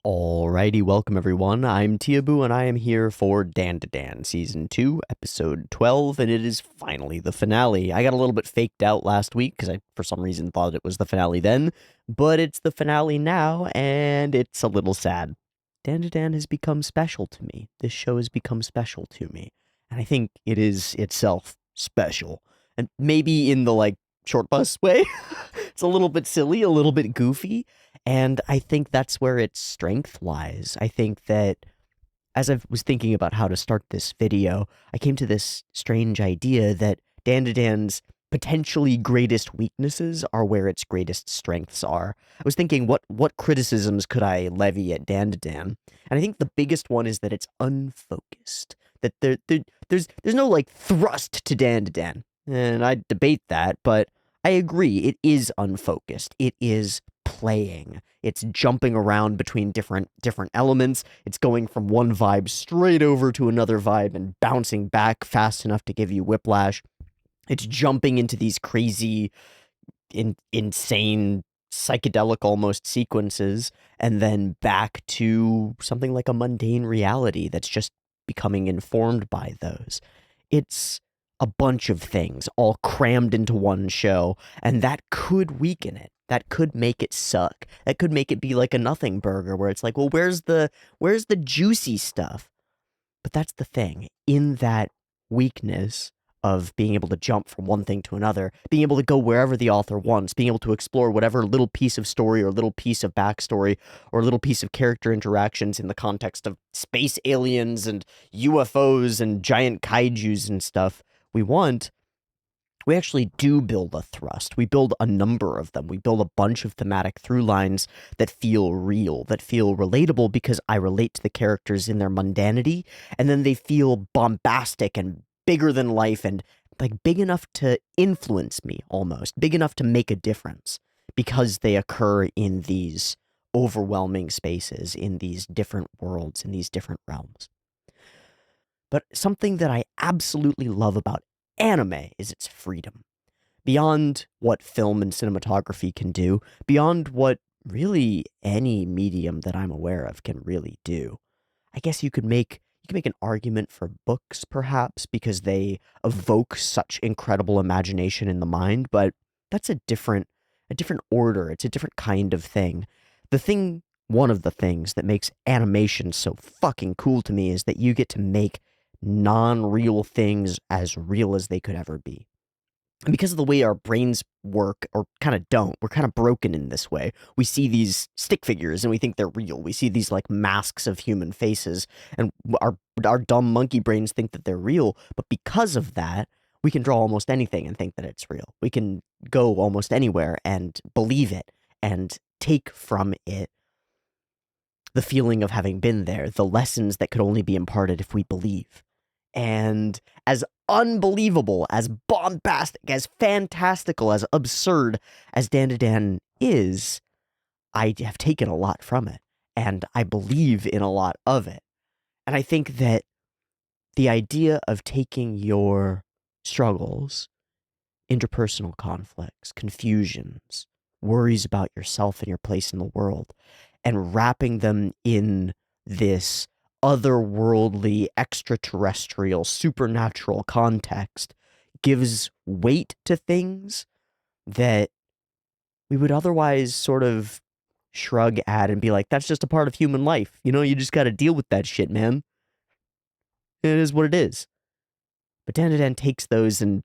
Alrighty, welcome everyone. I'm Teeaboo and I am here for Dandadan Season 2, Episode 12, and it is finally the finale. I got a little bit faked out last week because I, for some reason, thought it was the finale then, but it's the finale now, and it's a little sad. Dandadan has become special to me. This show has become special to me, and I think it is itself special. And maybe in the, short bus way. It's a little bit silly, a little bit goofy, and I think that's where its strength lies. I think that as I was thinking about how to start this video, I came to this strange idea that Dandadan's potentially greatest weaknesses are where its greatest strengths are. I was thinking, what criticisms could I levy at Dandadan? And I think the biggest one is that it's unfocused. That there's no thrust to Dandadan. And I debate that, but I agree, it is unfocused. It is playing. It's jumping around between different elements. It's going from one vibe straight over to another vibe and bouncing back fast enough to give you whiplash. It's jumping into these crazy, insane, psychedelic almost sequences, and then back to something like a mundane reality that's just becoming informed by those. It's a bunch of things all crammed into one show, and that could weaken it. That could make it suck. That could make it be like a nothing burger where it's like, well, where's the juicy stuff? But that's the thing. In that weakness of being able to jump from one thing to another, being able to go wherever the author wants, being able to explore whatever little piece of story or little piece of backstory or little piece of character interactions in the context of space aliens and UFOs and giant kaijus and stuff we want, we actually do build a thrust. We build a number of them. We build a bunch of thematic through lines that feel real, that feel relatable because I relate to the characters in their mundanity, and then they feel bombastic and bigger than life and big enough to influence me almost, big enough to make a difference because they occur in these overwhelming spaces, in these different worlds, in these different realms. But something that I absolutely love about anime is its freedom. Beyond what film and cinematography can do, beyond what really any medium that I'm aware of can really do. I guess you could make an argument for books, perhaps, because they evoke such incredible imagination in the mind, but that's a different order. It's a different kind of thing. One of the things that makes animation so fucking cool to me is that you get to make non-real things as real as they could ever be. And because of the way our brains work, or kind of don't, we're kind of broken in this way. We see these stick figures and we think they're real. We see these masks of human faces, and our dumb monkey brains think that they're real. But because of that, we can draw almost anything and think that it's real. We can go almost anywhere and believe it and take from it the feeling of having been there, the lessons that could only be imparted if we believe. And as unbelievable, as bombastic, as fantastical, as absurd as Dandadan is, I have taken a lot from it, and I believe in a lot of it. And I think that the idea of taking your struggles, interpersonal conflicts, confusions, worries about yourself and your place in the world, and wrapping them in this otherworldly, extraterrestrial, supernatural context gives weight to things that we would otherwise sort of shrug at and be like, that's just a part of human life. You just got to deal with that shit, man. It is what it is. But Dandadan takes those, and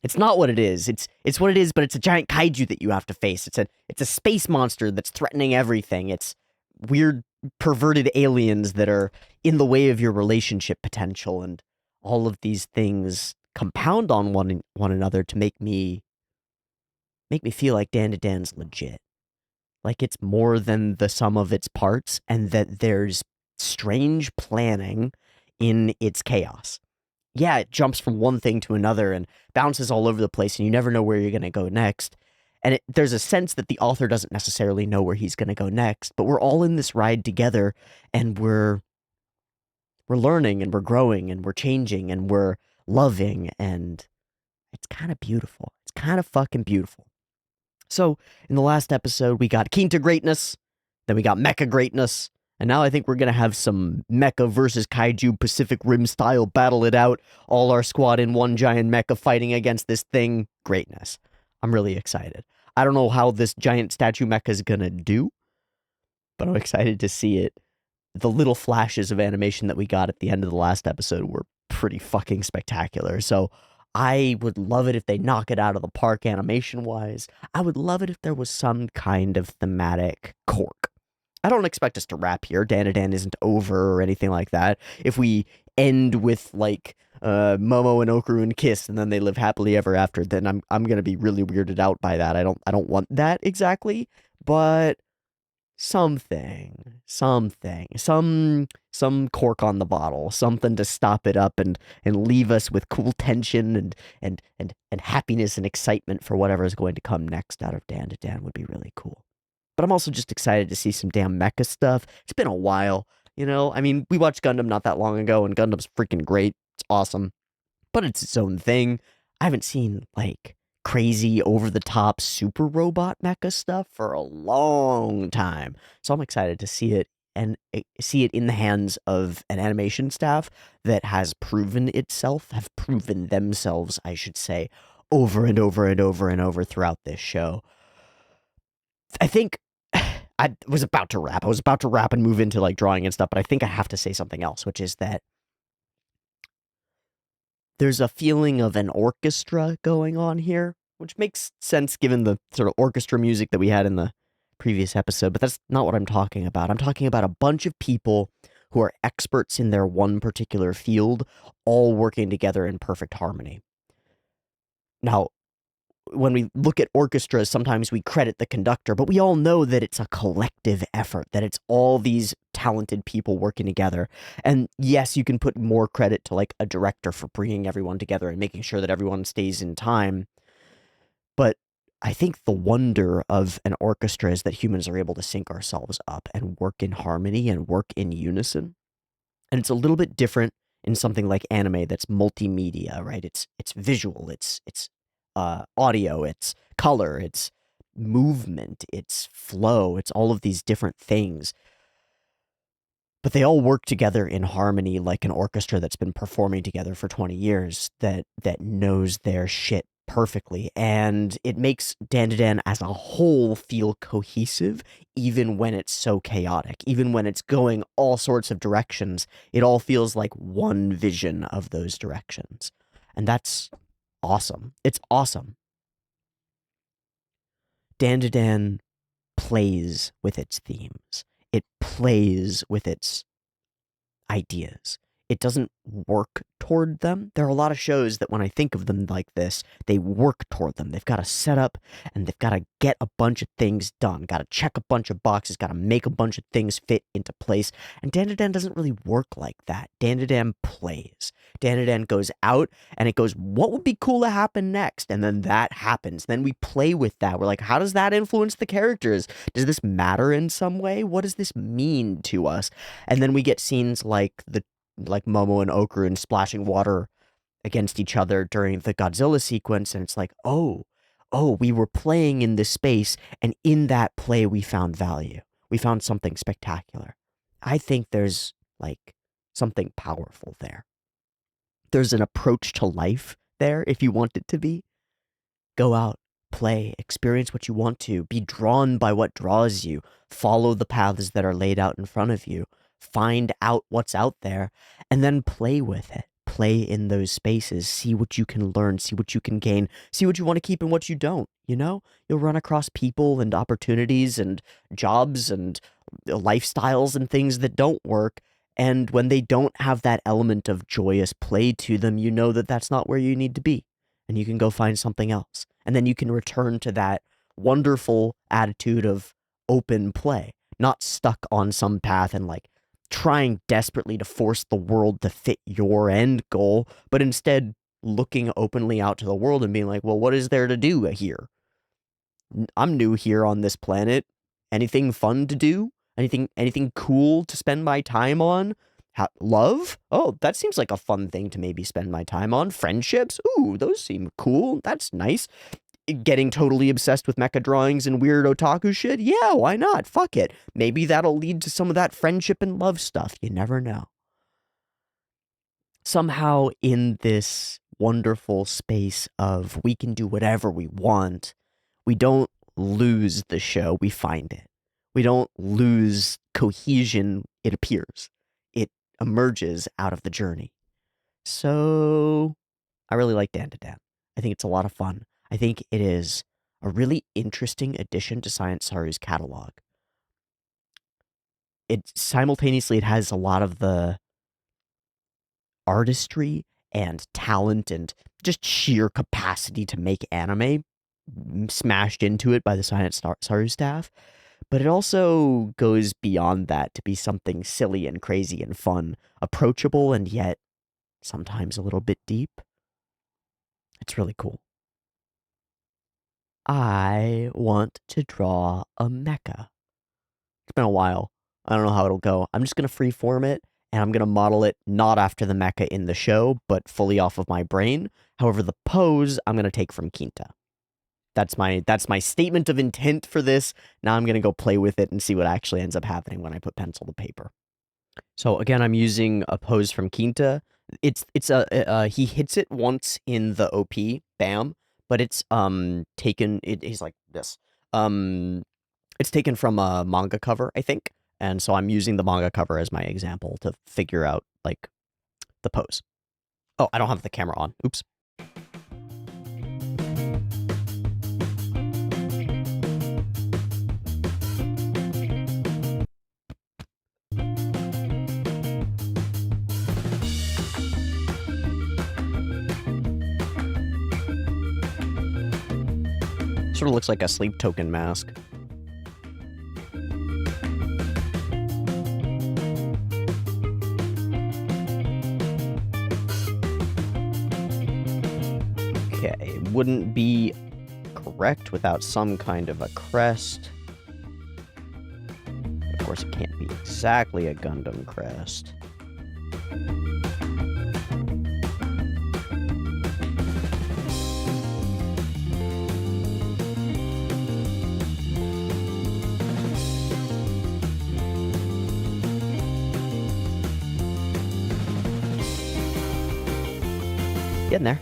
it's not what it is. It's what it is, but it's a giant kaiju that you have to face. It's a space monster that's threatening everything. It's weird perverted aliens that are in the way of your relationship potential, and all of these things compound on one another to make me feel like Dandadan's legit. Like it's more than the sum of its parts, and that there's strange planning in its chaos. Yeah, it jumps from one thing to another and bounces all over the place, and you never know where you're going to go next. And there's a sense that the author doesn't necessarily know where he's going to go next, but we're all in this ride together, and we're learning, and we're growing, and we're changing, and we're loving, and it's kind of beautiful. It's kind of fucking beautiful. So, in the last episode, we got Kinta greatness, then we got mecha greatness, And now I think we're going to have some mecha versus kaiju Pacific Rim style battle it out. All our squad in one giant mecha fighting against this thing. Greatness. I'm really excited. I don't know how this giant statue mecha is going to do, but I'm excited to see it. The little flashes of animation that we got at the end of the last episode were pretty fucking spectacular. So I would love it if they knock it out of the park animation-wise. I would love it if there was some kind of thematic cork. I don't expect us to wrap here. Dandadan isn't over or anything like that. If we end with like Momo and Okarun kiss and then they live happily ever after, then I'm gonna be really weirded out by that. I don't want that exactly, but something, some cork on the bottle, something to stop it up and leave us with cool tension and happiness and excitement for whatever is going to come next out of Dandadan would be really cool. But I'm also just excited to see some damn mecha stuff. It's been a while, you know? I mean, we watched Gundam not that long ago, and Gundam's freaking great. It's awesome. But it's its own thing. I haven't seen, like, crazy, over-the-top, super robot mecha stuff for a long time. So I'm excited to see it, and see it in the hands of an animation staff that has proven itself, have proven themselves, I should say, over and over and over and over throughout this show. I think I was about to wrap. I was about to wrap and move into like drawing and stuff, but I think I have to say something else, which is that there's a feeling of an orchestra going on here, which makes sense given the sort of orchestra music that we had in the previous episode, but that's not what I'm talking about. I'm talking about a bunch of people who are experts in their one particular field, all working together in perfect harmony. Now, when we look at orchestras, sometimes we credit the conductor, but we all know that it's a collective effort, that it's all these talented people working together. And yes, you can put more credit to like a director for bringing everyone together and making sure that everyone stays in time. But I think the wonder of an orchestra is that humans are able to sync ourselves up and work in harmony and work in unison. And it's a little bit different in something like anime that's multimedia, right? It's visual, it's audio, it's color, it's movement, it's flow, it's all of these different things. But they all work together in harmony like an orchestra that's been performing together for 20 years that knows their shit perfectly. And it makes Dandadan as a whole feel cohesive, even when it's so chaotic, even when it's going all sorts of directions. It all feels like one vision of those directions. And that's awesome. It's awesome. Dandadan plays with its themes. It plays with its ideas. It doesn't work toward them. There are a lot of shows that when I think of them like this, they work toward them. They've got to set up and they've got to get a bunch of things done, got to check a bunch of boxes, got to make a bunch of things fit into place. And Dandadan doesn't really work like that. Dandadan plays. Dandadan goes out and it goes, what would be cool to happen next? And then that happens. Then we play with that. We're like, how does that influence the characters? Does this matter in some way? What does this mean to us? And then we get scenes like Momo and Okarun splashing water against each other during the Godzilla sequence, and it's like, oh, we were playing in this space, and in that play we found value. We found something spectacular. I think there's, like, something powerful there. There's an approach to life there, if you want it to be. Go out, play, experience what you want to, be drawn by what draws you, follow the paths that are laid out in front of you, find out what's out there, and then play with it. Play in those spaces, see what you can learn, see what you can gain, see what you want to keep and what you don't, you know? You'll run across people and opportunities and jobs and lifestyles and things that don't work, and when they don't have that element of joyous play to them, you know that that's not where you need to be, and you can go find something else. And then you can return to that wonderful attitude of open play, not stuck on some path and like trying desperately to force the world to fit your end goal, but instead looking openly out to the world and being like, well, what is there to do here? I'm new here on this planet. Anything fun to do? Anything cool to spend my time on? Love? Oh, that seems like a fun thing to maybe spend my time on. Friendships? Ooh, those seem cool. That's nice. getting totally obsessed with mecha drawings and weird otaku shit? Yeah, why not? Fuck it. Maybe that'll lead to some of that friendship and love stuff. You never know. Somehow, in this wonderful space of we can do whatever we want, we don't lose the show, we find it. We don't lose cohesion, it appears. It emerges out of the journey. So, I really like Dandadan. I think it's a lot of fun. I think it is a really interesting addition to Science Saru's catalog. It simultaneously, it has a lot of the artistry and talent and just sheer capacity to make anime smashed into it by the Science Saru staff, but it also goes beyond that to be something silly and crazy and fun, approachable and yet sometimes a little bit deep. It's really cool. I want to draw a mecha. It's been a while. I don't know how it'll go. I'm just going to freeform it, and I'm going to model it not after the mecha in the show, but fully off of my brain. However, the pose I'm going to take from Quinta. That's my statement of intent for this. Now I'm going to go play with it and see what actually ends up happening when I put pencil to paper. So again, I'm using a pose from Quinta. He hits it once in the OP, bam, but it's taken. He's like this. It's taken from a manga cover, I think, and so I'm using the manga cover as my example to figure out like the pose. Oh, I don't have the camera on. Oops. Sort of looks like a sleep token mask. Okay, wouldn't be correct without some kind of a crest. Of course, it can't be exactly a Gundam crest. Getting there.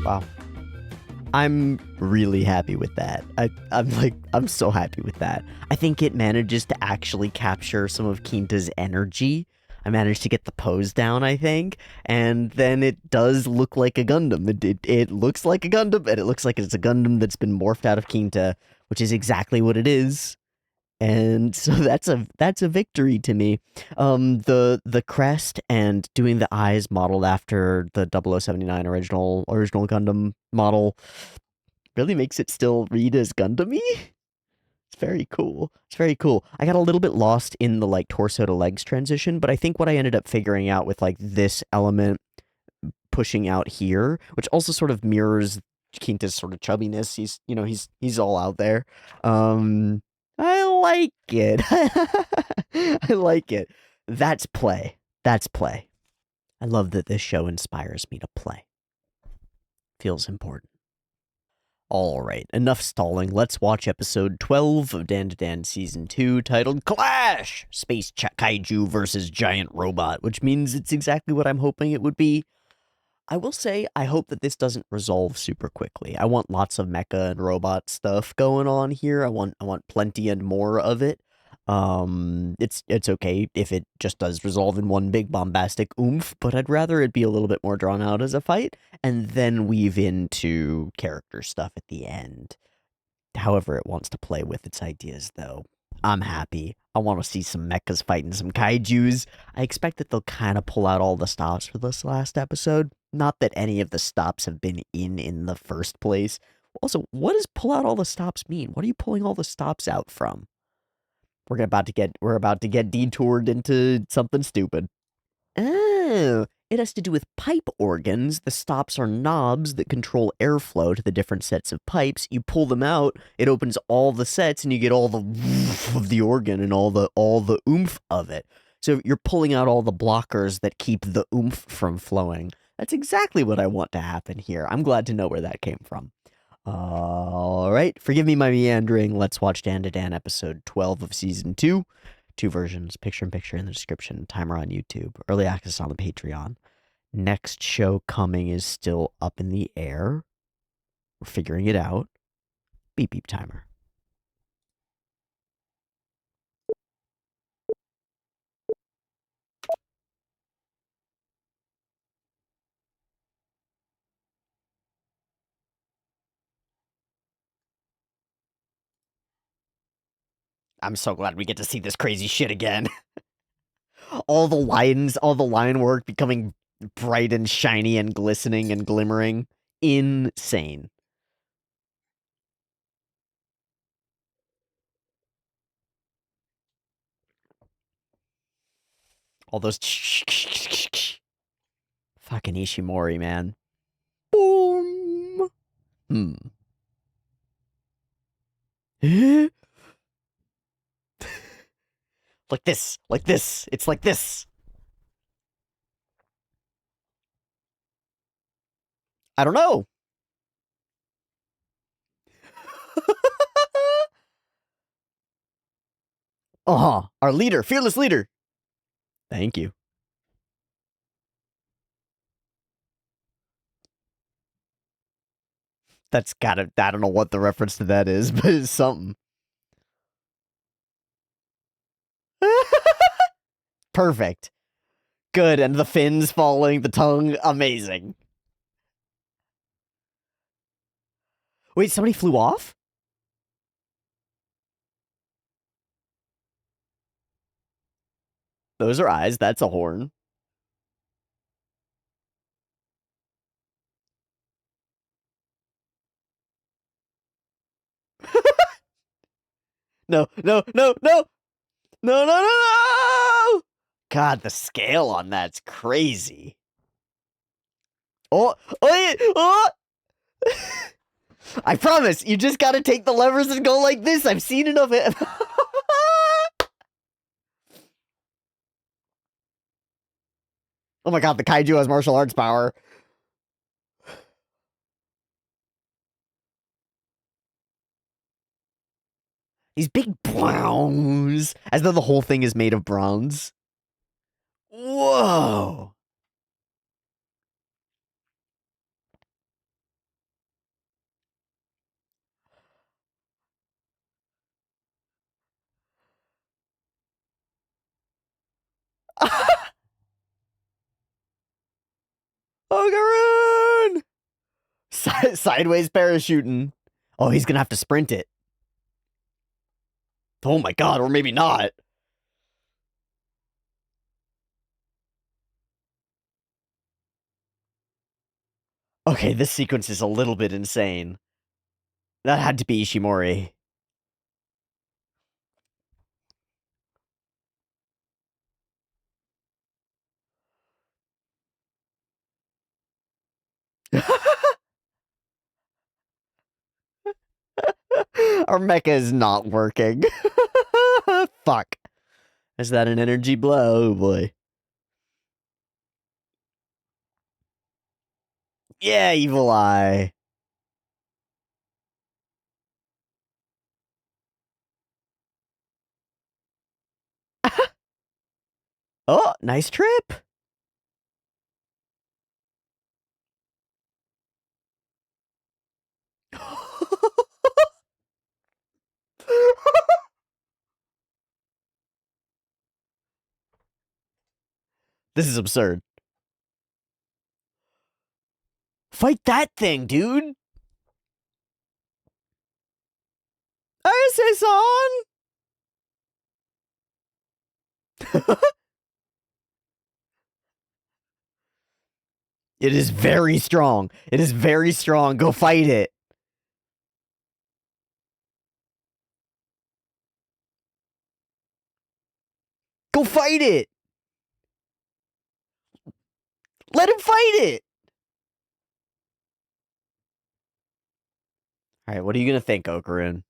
Wow. I'm really happy with that. I'm so happy with that. I think it manages to actually capture some of Quinta's energy. I managed to get the pose down, I think, and then it does look like a Gundam. It looks like a Gundam, and it looks like it's a Gundam that's been morphed out of Quinta, which is exactly what it is. And so that's a victory to me. The crest and doing the eyes modeled after the 0079 original Gundam model really makes it still read as Gundam-y. It's very cool. It's very cool. I got a little bit lost in the like torso to legs transition, but I think what I ended up figuring out with like this element pushing out here, which also sort of mirrors Quinta's sort of chubbiness. He's all out there. I like it. I like it. That's play. That's play. I love that this show inspires me to play. Feels important. All right, enough stalling. Let's watch episode 12 of Dandadan Season 2, titled Clash! Space Kaiju versus Giant Robot, which means it's exactly what I'm hoping it would be. I will say, I hope that this doesn't resolve super quickly. I want lots of mecha and robot stuff going on here. I want plenty and more of it. It's okay if it just does resolve in one big bombastic oomph, but I'd rather it be a little bit more drawn out as a fight, and then weave into character stuff at the end. However it wants to play with its ideas, though. I'm happy. I want to see some mechas fighting some kaijus. I expect that they'll kind of pull out all the stops for this last episode. Not that any of the stops have been in the first place. Also, what does pull out all the stops mean? What are you pulling all the stops out from? We're about to get detoured into something stupid. Oh, it has to do with pipe organs. The stops are knobs that control airflow to the different sets of pipes. You pull them out, it opens all the sets, and you get all the woof of the organ and all the oomph of it. So you're pulling out all the blockers that keep the oomph from flowing. That's exactly what I want to happen here. I'm glad to know where that came from. All right, forgive me my meandering. Let's watch Dandadan episode 12 of season 2. Two versions, picture in picture in the description, timer on YouTube, early access on the Patreon. Next show coming is still up in the air. We're figuring it out. Beep beep timer. I'm so glad we get to see this crazy shit again. All the line work becoming bright and shiny and glistening and glimmering. Insane. All those fucking Ishimori, man. Boom. Hmm. Like this. Like this. It's like this. I don't know. Uh-huh. Our leader, fearless leader. Thank you. That's gotta, I don't know what the reference to that is, but it's something. Perfect. Good, and the fins falling, the tongue, amazing. Wait, somebody flew off? Those are eyes, that's a horn. No, no, no, no! No, no, no, no! God, the scale on that's crazy. Oh, oh, oh! I promise, you just gotta take the levers and go like this. I've seen enough. Oh my god, the kaiju has martial arts power. These big browns. As though the whole thing is made of bronze. Whoa. Ogaroon! Sideways parachuting. Oh, he's gonna have to sprint it. Oh my god, or maybe not. Okay, this sequence is a little bit insane. That had to be Ishimori. Our mecha is not working. Fuck. Is that an energy blow? Oh boy. Yeah, evil eye. Oh, nice trip. This is absurd. Fight that thing, dude. I say son. It is very strong. It is very strong. Go fight it. Go fight it. Let him fight it. All right, what are you going to think, Okarun?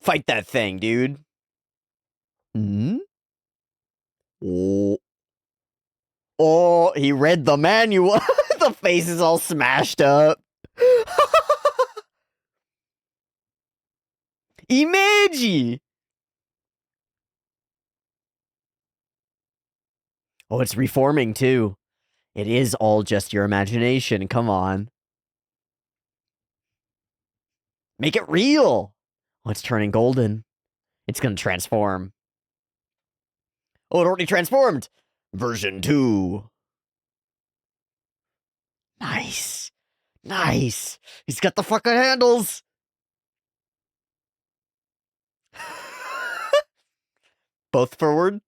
Fight that thing, dude. Hmm? Oh, he read the manual. The face is all smashed up. Imeji! Oh, it's reforming too. It is all just your imagination. Come on. Make it real. Oh, it's turning golden. It's gonna transform. Oh, it already transformed. Version 2. Nice. Nice. He's got the fucking handles. Both forward.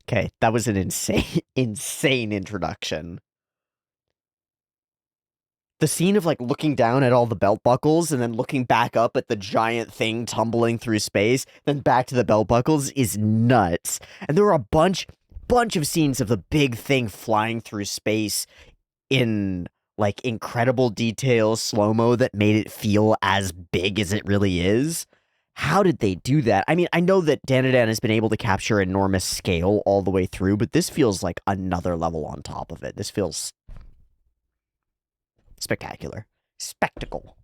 Okay, that was an insane, insane introduction. The scene of like looking down at all the belt buckles and then looking back up at the giant thing tumbling through space, then back to the belt buckles is nuts. And there were a bunch of scenes of the big thing flying through space in like incredible detail, slow-mo that made it feel as big as it really is. How did they do that? I mean, I know that Dandadan has been able to capture enormous scale all the way through, but this feels like another level on top of it. This feels spectacular. Spectacle.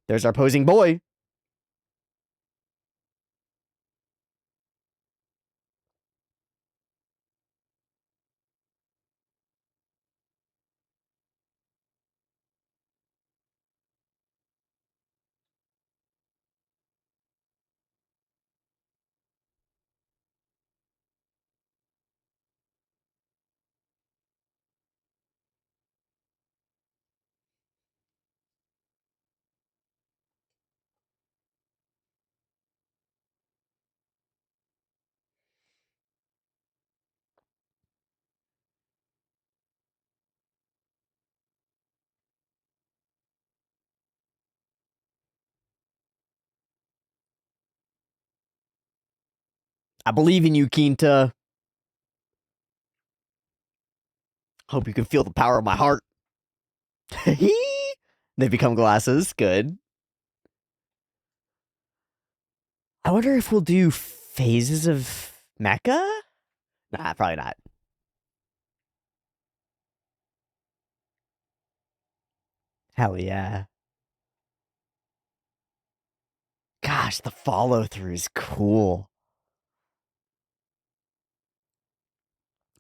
There's our posing boy. I believe in you, Quinta. Hope you can feel the power of my heart. They become glasses. Good. I wonder if we'll do phases of mecha? Nah, probably not. Hell yeah. Gosh, the follow through is cool.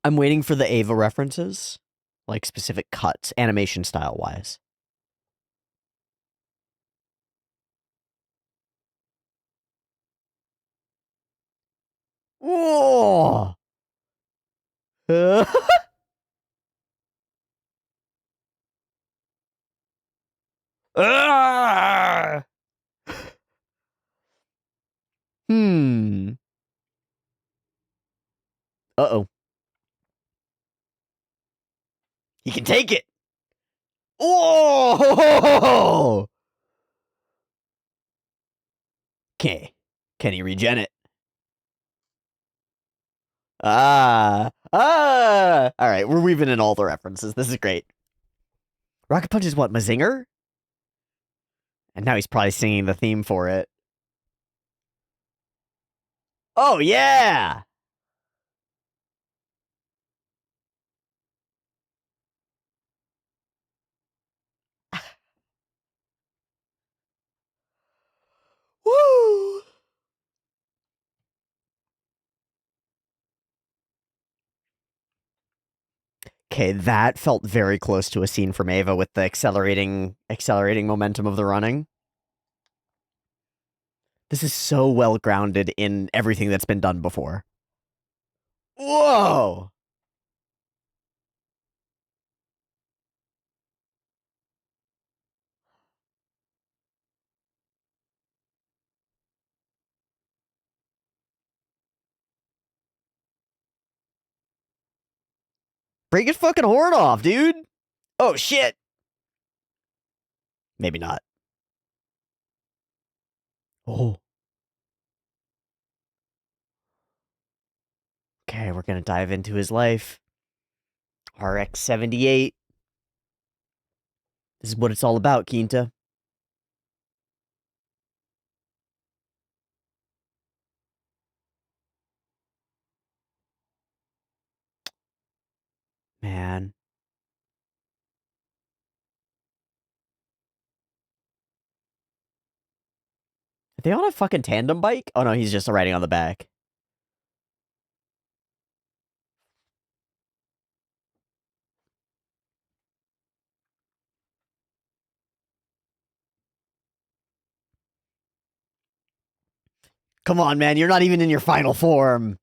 I'm waiting for the Ava references, like specific cuts, animation style wise. Whoa! Ah! Hmm. Uh-oh. He can take it! Whoa! Okay. Can he regen it? All right, we're weaving in all the references. This is great. Rocket Punch is what, Mazinger? And now he's probably singing the theme for it. Oh, yeah! Woo! Okay, that felt very close to a scene from Ava with the accelerating momentum of the running. This is so well grounded in everything that's been done before. Whoa! Break his fucking horn off, dude! Oh, shit! Maybe not. Oh. Okay, we're gonna dive into his life. RX-78. This is what it's all about, Quinta. Man. Are they on a fucking tandem bike? Oh no, he's just riding on the back. Come on, man, you're not even in your final form.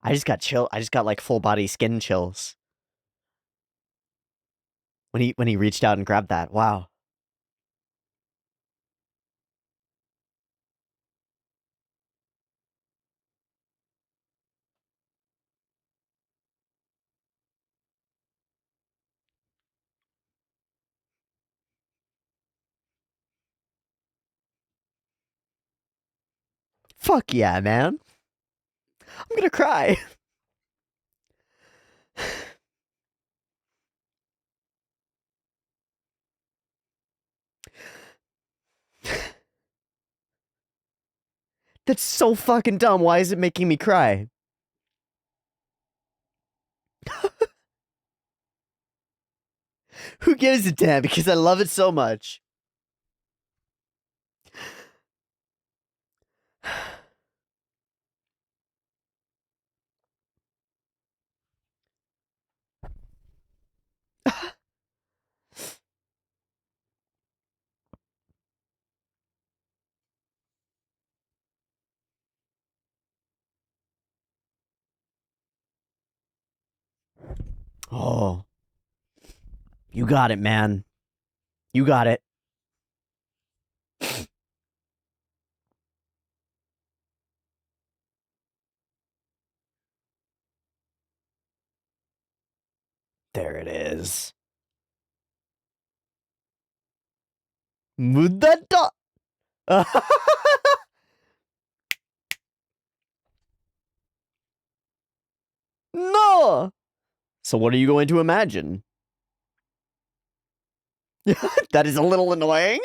I just got chill. I just got like full body skin chills when he reached out and grabbed that. Wow. Fuck yeah, man. I'm gonna cry. That's so fucking dumb. Why is it making me cry? Who gives a damn? Because I love it so much. Oh, you got it, man. You got it. There it is. Mudata. No. So what are you going to imagine? That is a little annoying.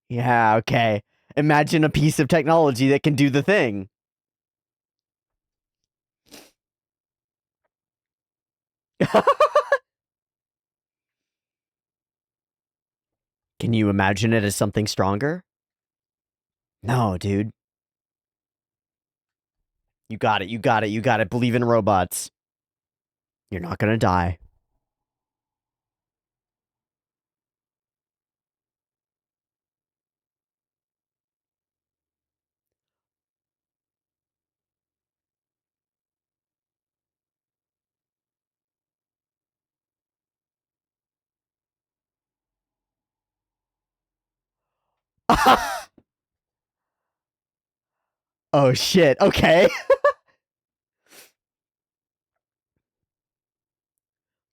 Yeah, okay. Imagine a piece of technology that can do the thing. Can you imagine it as something stronger? No, dude. You got it. You got it. You got it. Believe in robots. You're not gonna die. Oh shit. Okay.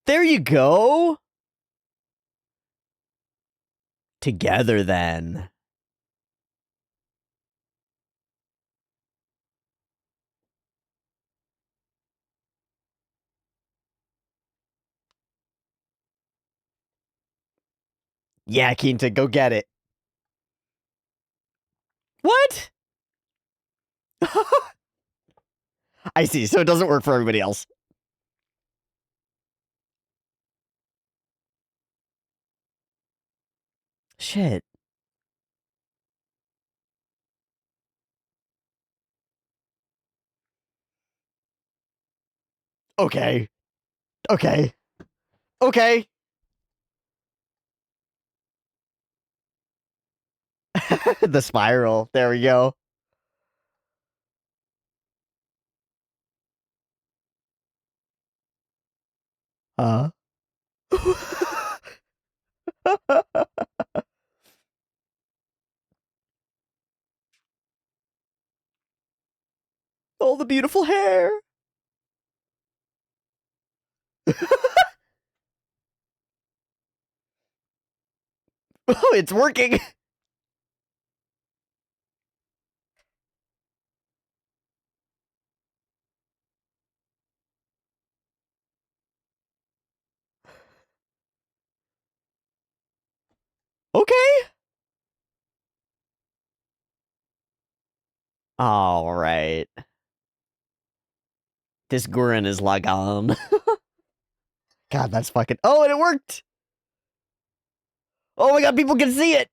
There you go. Together then. Yeah, Quinta, go get it. What? I see. So it doesn't work for everybody else. Shit. Okay. Okay. Okay. The spiral. There we go. Uh. All the beautiful hair. Oh, it's working. Okay. All right. This Gurren is Lagom. God, that's fucking. Oh, and it worked. Oh my god, people can see it.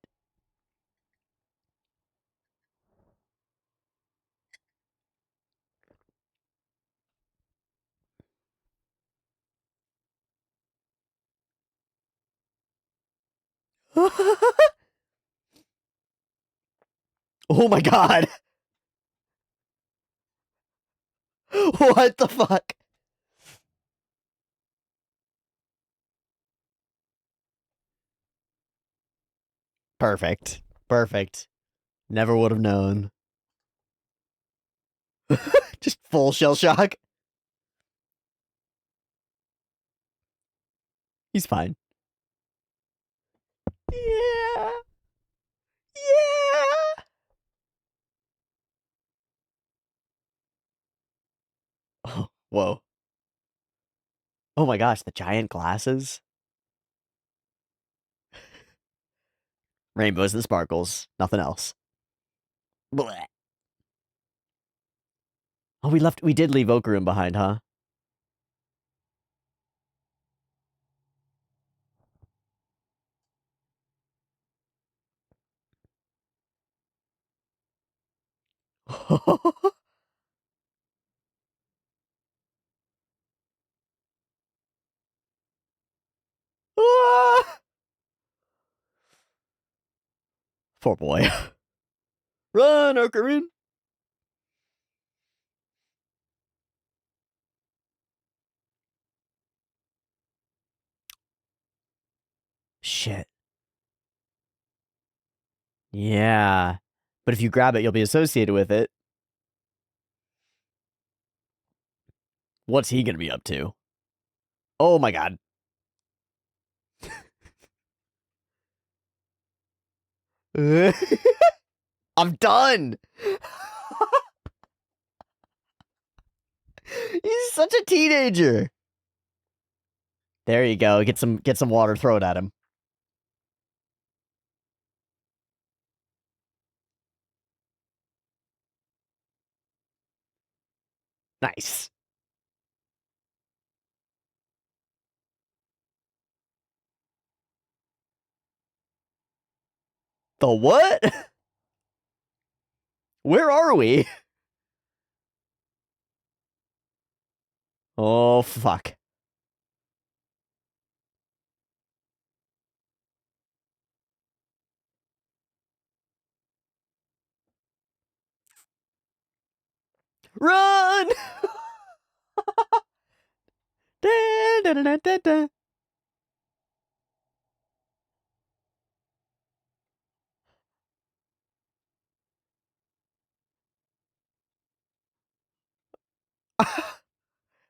Oh my god. What the fuck? Perfect. Perfect. Never would have known. Just full shell shock. He's fine. Yeah. Yeah. Oh, whoa. Oh my gosh, the giant glasses. Rainbows and sparkles. Nothing else. Blech. Oh, we did leave Okaroon behind, huh? Ah! Poor boy. Run, Okaroon. Shit. Yeah. But if you grab it, you'll be associated with it. What's he gonna be up to? Oh my god. I'm done. He's such a teenager. There you go. Get some water, throw it at him. Nice. The what? Where are we? Oh fuck. Run! Da, da, da, da, da.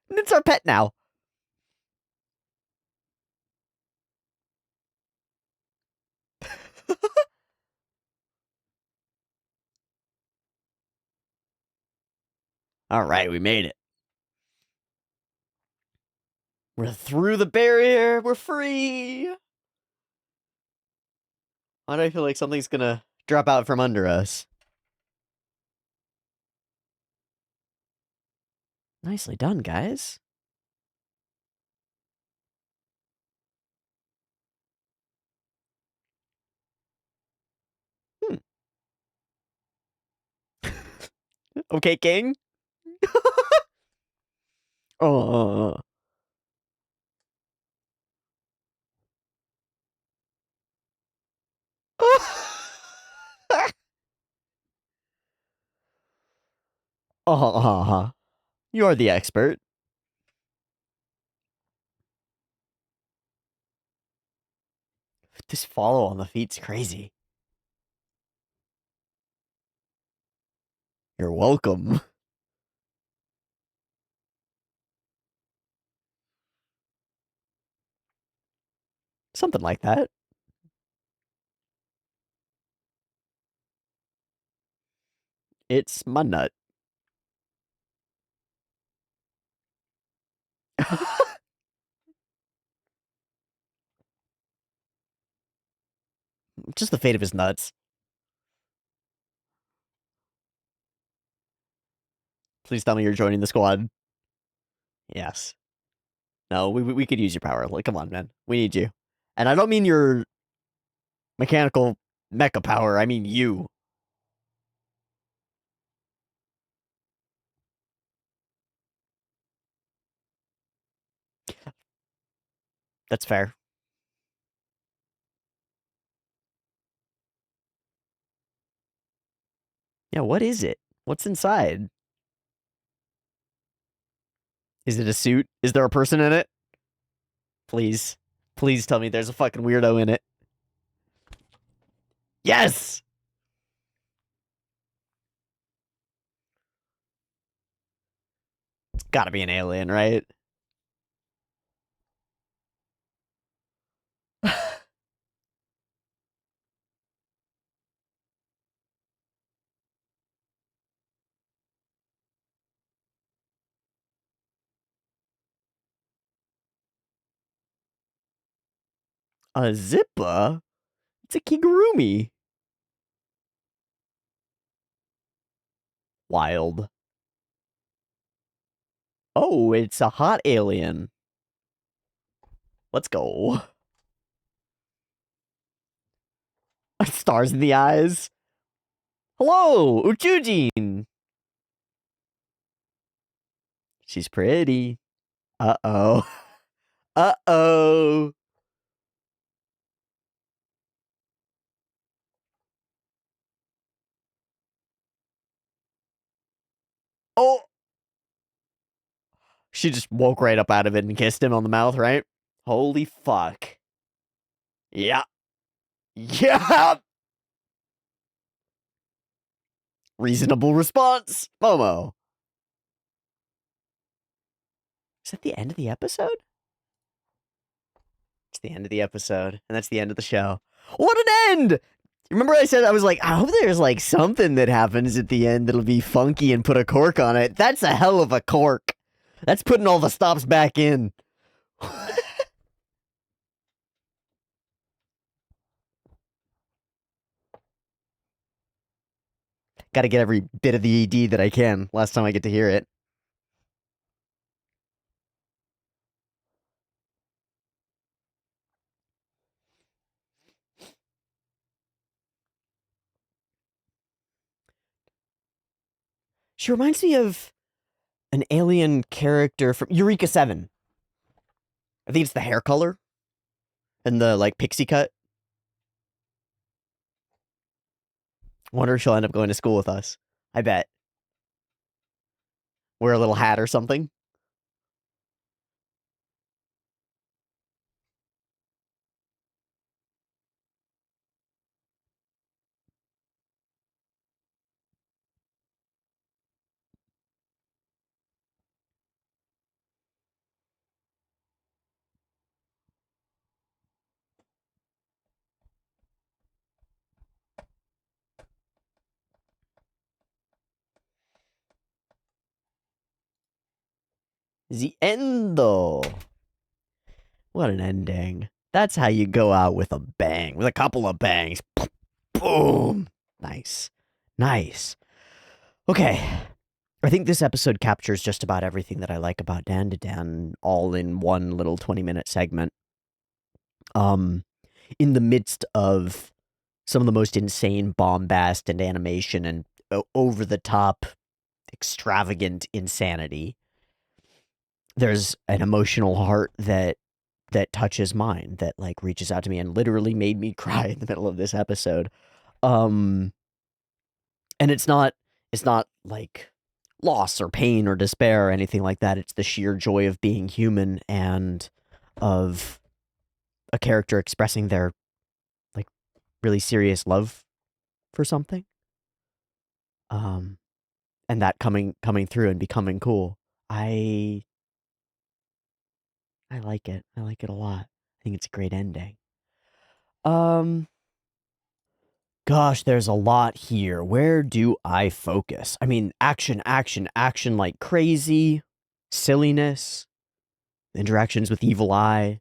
It's our pet now. All right, we made it. We're through the barrier. We're free. Why do I feel like something's gonna drop out from under us? Nicely done, guys. Hmm. Okay, King. Oh. Uh-huh. You're the expert. This follow on the feet's crazy. You're welcome. Something like that. It's my nut. Just the fate of his nuts. Please tell me you're joining the squad. Yes. No, we could use your power. Like, come on, man. We need you. And I don't mean your mechanical mecha power. I mean you. That's fair. Yeah, what is it? What's inside? Is it a suit? Is there a person in it? Please. Please tell me there's a fucking weirdo in it. Yes! It's gotta be an alien, right? A Zippa? It's a Kigurumi. Wild. Oh, it's a hot alien. Let's go. Stars in the eyes. Hello, Uchujin. She's pretty. Uh-oh. Uh-oh. Oh! She just woke right up out of it and kissed him on the mouth, right? Holy fuck. Yeah. Yeah! Reasonable response. Momo. Is that the end of the episode? It's the end of the episode, and that's the end of the show. What an end! Remember I said, I was like, I hope there's like something that happens at the end that'll be funky and put a cork on it. That's a hell of a cork. That's putting all the stops back in. Gotta get every bit of the ED that I can. Last time I get to hear it. She reminds me of an alien character from Eureka 7. I think it's the hair color and the like pixie cut. Wonder if she'll end up going to school with us. I bet. Wear a little hat or something. The endo. What an ending. That's how you go out with a bang. With a couple of bangs. Boom. Nice. Nice. Okay. I think this episode captures just about everything that I like about Dandadan all in one little 20-minute segment. In the midst of some of the most insane bombast and animation and over the top extravagant insanity, there's an emotional heart that touches mine, that like reaches out to me and literally made me cry in the middle of this episode. Um and it's not like loss or pain or despair or anything like that. It's the sheer joy of being human and of a character expressing their like really serious love for something. Um and that coming through and becoming cool. I I like it. I like it a lot. I think it's a great ending. Um Gosh, there's a lot here. Where do I focus? I mean, action, action, action like crazy, silliness, interactions with Evil Eye,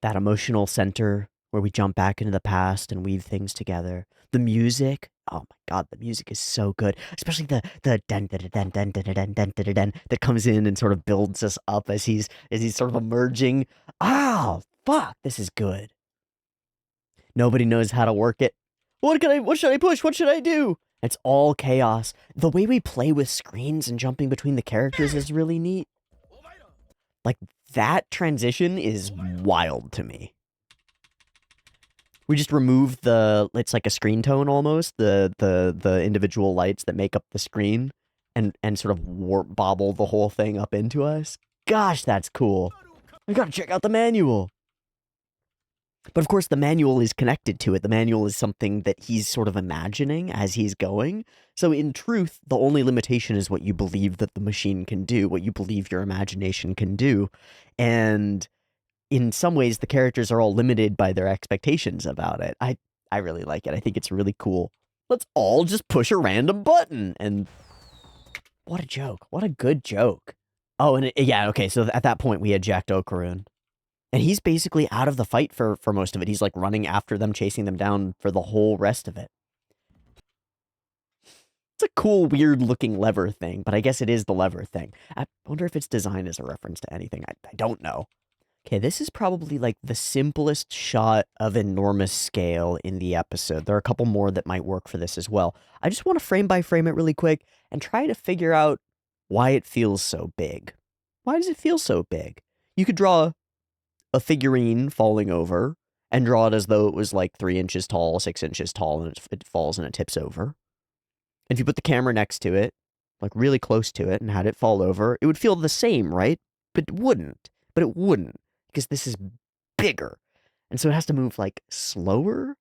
that emotional center where we jump back into the past and weave things together. The music, oh my god, the music is so good. Especially the dun dun dun dun dun dun dun dun dun that comes in and sort of builds us up as he's sort of emerging. Oh, fuck, this is good. Nobody knows how to work it. What should I push? What should I do? It's all chaos. The way we play with screens and jumping between the characters is really neat. Like, that transition is wild to me. We just remove it's like a screen tone almost, the individual lights that make up the screen and sort of warp bobble the whole thing up into us. Gosh, that's cool. I gotta check out the manual. But of course, the manual is connected to it. The manual is something that he's sort of imagining as he's going. So in truth, the only limitation is what you believe that the machine can do, what you believe your imagination can do. And in some ways, the characters are all limited by their expectations about it. I really like it. I think it's really cool. Let's all just push a random button. And what a joke. What a good joke. Oh, and yeah, okay, so at that point, we had Jack Okarun. And he's basically out of the fight for most of it. He's like running after them, chasing them down for the whole rest of it. It's a cool, weird looking lever thing, but I guess it is the lever thing. I wonder if it's designed as a reference to anything. I don't know. Okay, this is probably like the simplest shot of enormous scale in the episode. There are a couple more that might work for this as well. I just want to frame by frame it really quick and try to figure out why it feels so big. Why does it feel so big? You could draw a figurine falling over and draw it as though it was like 3 inches tall, 6 inches tall, and it falls and it tips over. And if you put the camera next to it, like really close to it, and had it fall over, it would feel the same, right? But it wouldn't. But it wouldn't, because this is bigger. And so it has to move like slower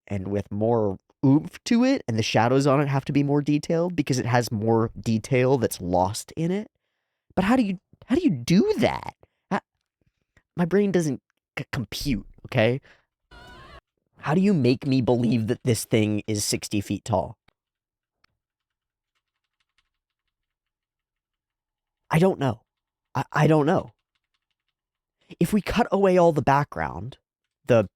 and with more oomph to it, and the shadows on it have to be more detailed because it has more detail that's lost in it. But how do you do that? My brain doesn't compute, okay? How do you make me believe that this thing is 60 feet tall? I don't know. I don't know. If we cut away all the background, the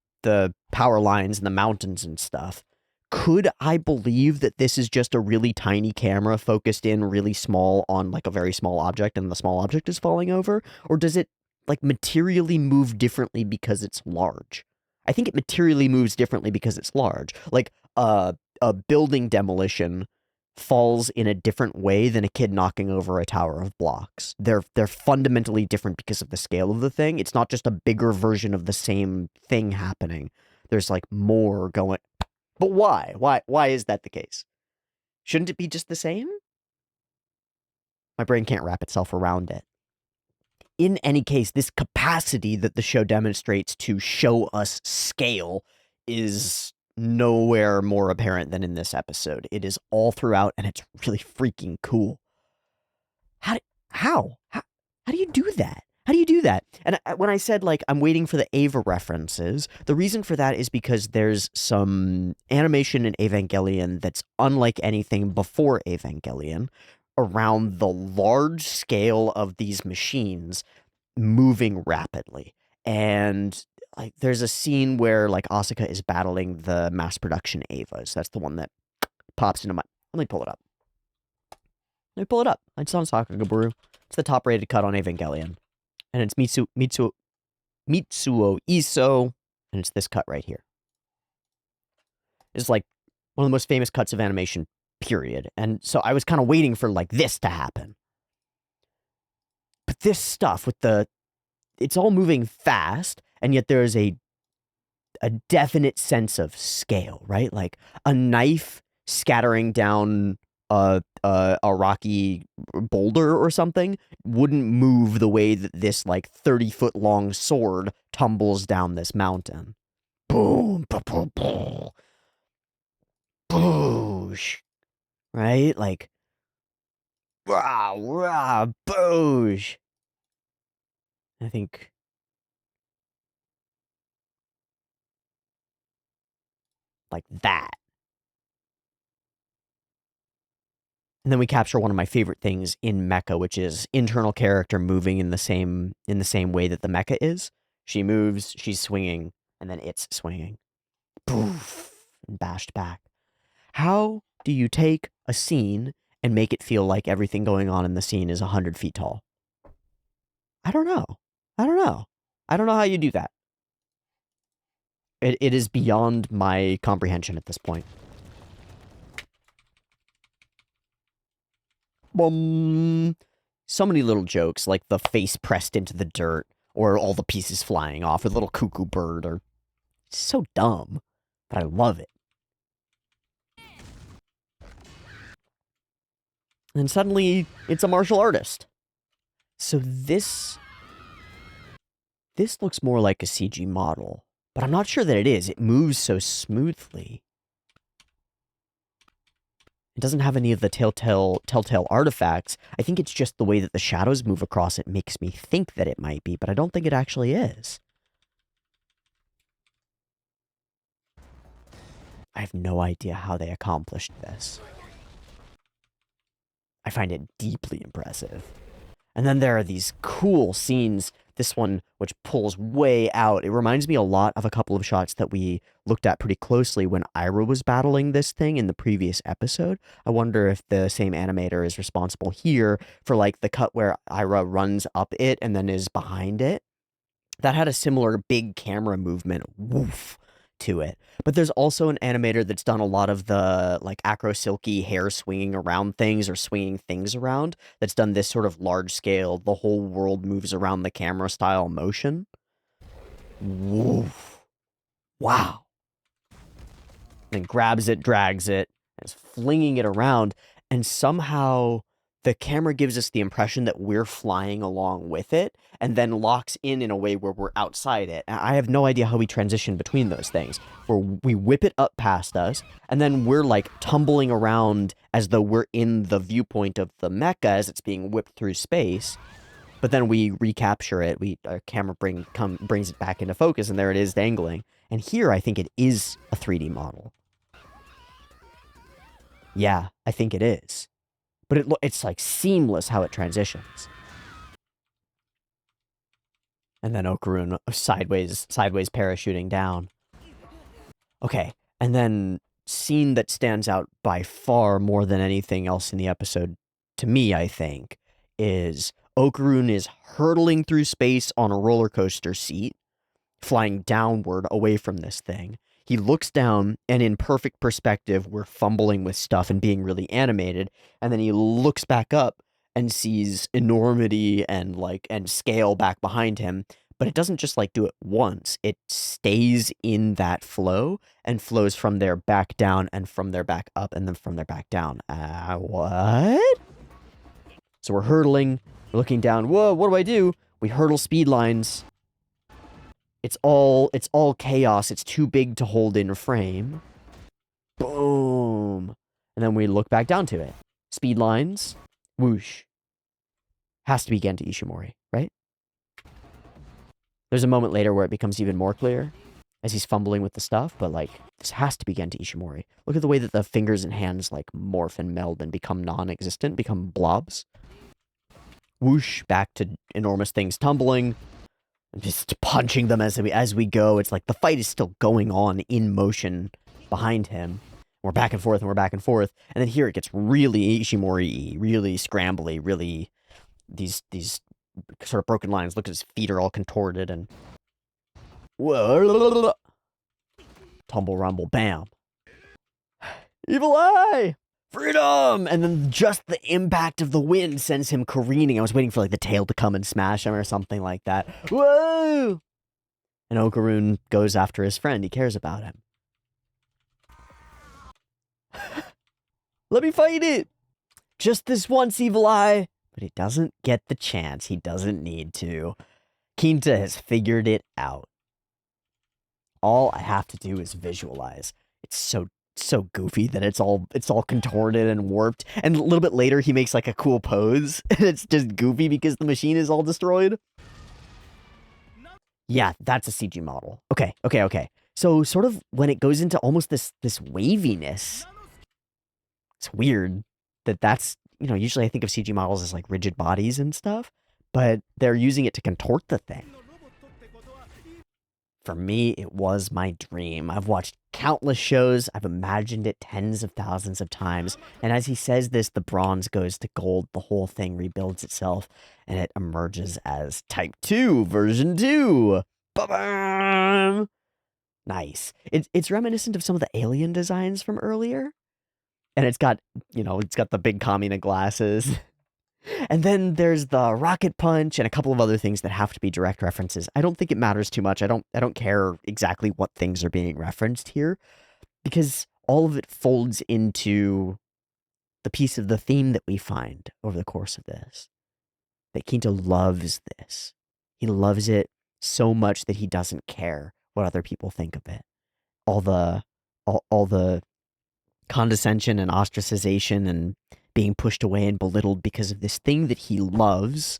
power lines and the mountains and stuff, could I believe that this is just a really tiny camera focused in really small on like a very small object and the small object is falling over? Or does it like materially move differently because it's large? I think it materially moves differently because it's large. Like a building demolition falls in a different way than a kid knocking over a tower of blocks. They're fundamentally different because of the scale of the thing. It's not just a bigger version of the same thing happening. There's like more going. But why? Why is that the case? Shouldn't it be just the same? My brain can't wrap itself around it. In any case, this capacity that the show demonstrates to show us scale is nowhere more apparent than in this episode. It is all throughout, and it's really freaking cool. How do you do that? How do you do that? And when I said, like, I'm waiting for the Ava references, the reason for that is because there's some animation in Evangelion that's unlike anything before Evangelion around the large scale of these machines moving rapidly. And like there's a scene where like Asuka is battling the mass production Avas. That's the one that pops into my. Let me pull it up. Let me pull it up. It's on Sakagaburu. It's the top rated cut on Evangelion. And it's Mitsuo Iso. And it's this cut right here. It's like one of the most famous cuts of animation, period. And so I was kind of waiting for like this to happen. this stuff with it's all moving fast, and yet there is a definite sense of scale, right? Like a knife scattering down a rocky boulder or something wouldn't move the way that this like 30-foot long sword tumbles down this mountain. Boom, boom, boom, boom, boosh, right? Like rah, rah, boosh. I think like that. And then we capture one of my favorite things in mecha, which is internal character moving in the same way that the mecha is. She moves, she's swinging, and then it's swinging. Poof, and bashed back. How do you take a scene and make it feel like everything going on in the scene is 100 feet tall? I don't know. I don't know. I don't know how you do that. It is beyond my comprehension at this point. Boom. So many little jokes, like the face pressed into the dirt, or all the pieces flying off, or the little cuckoo bird, or so dumb, but I love it. And suddenly, it's a martial artist. So this looks more like a CG model, but I'm not sure that it is. It moves so smoothly. It doesn't have any of the telltale artifacts. I think it's just the way that the shadows move across it makes me think that it might be, but I don't think it actually is. I have no idea how they accomplished this. I find it deeply impressive. And then there are these cool scenes. This one, which pulls way out. It reminds me a lot of a couple of shots that we looked at pretty closely when Ira was battling this thing in the previous episode. I wonder if the same animator is responsible here for like the cut where Ira runs up it and then is behind it. That had a similar big camera movement, woof, to it. But there's also an animator that's done a lot of the like acro silky hair swinging around things or swinging things around. That's done this sort of large scale, the whole world moves around the camera style motion. Woof. Wow. Then grabs it, drags it, and is flinging it around, and somehow the camera gives us the impression that we're flying along with it, and then locks in a way where we're outside it. I have no idea how we transition between those things, where we whip it up past us, and then we're like tumbling around as though we're in the viewpoint of the mecha as it's being whipped through space. But then we recapture it. Our camera brings it back into focus, and there it is dangling. And here, I think it is a 3D model. Yeah, I think it is. But it's like seamless how it transitions. And then Okarun sideways parachuting down. Okay, and then scene that stands out by far more than anything else in the episode, to me, I think, is Okarun is hurtling through space on a roller coaster seat, flying downward away from this thing. He looks down, and in perfect perspective, we're fumbling with stuff and being really animated. And then he looks back up and sees enormity and scale back behind him. But it doesn't just like do it once. It stays in that flow and flows from there back down and from there back up and then from there back down. What? So we're hurtling, we're looking down. Whoa, what do I do? We hurdle speed lines. It's all chaos. It's too big to hold in frame. Boom. And then we look back down to it. Speed lines. Whoosh. Has to be Genta Ishimori, right? There's a moment later where it becomes even more clear as he's fumbling with the stuff, but like, this has to be Genta Ishimori. Look at the way that the fingers and hands like morph and meld and become non-existent, become blobs. Whoosh, back to enormous things tumbling. Just punching them as we go. It's like the fight is still going on in motion behind him. We're back and forth and we're back and forth. And then here it gets really Ishimori-y, really scrambly, really these sort of broken lines. Look at his feet are all contorted and whoa, tumble rumble, bam. Evil eye! freedom! And then just the impact of the wind sends him careening. I was waiting for like the tail to come and smash him or something like that. Whoa! And Okaroon goes after his friend. He cares about him. Let me fight it! Just this once, Evil Eye! But he doesn't get the chance. He doesn't need to. Quinta has figured it out. All I have to do is visualize. It's so goofy that it's all contorted and warped. And a little bit later, he makes like a cool pose, and it's just goofy because the machine is all destroyed. Yeah, that's a CG model. Okay. So sort of when it goes into almost this waviness, it's weird that's, you know, usually I think of CG models as like rigid bodies and stuff, but they're using it to contort the thing. For me, it was my dream. I've watched countless shows. I've imagined it tens of thousands of times. And as he says this, the bronze goes to gold. The whole thing rebuilds itself, and it emerges as Type 2, version 2. Ba-bam! Nice. It's reminiscent of some of the alien designs from earlier. And it's got, you know, it's got the big Kamina glasses. And then there's the rocket punch and a couple of other things that have to be direct references. I don't think it matters too much. I don't care exactly what things are being referenced here, because all of it folds into the piece of the theme that we find over the course of this. That Quinta loves this. He loves it so much that he doesn't care what other people think of it. All the condescension and ostracization and being pushed away and belittled because of this thing that he loves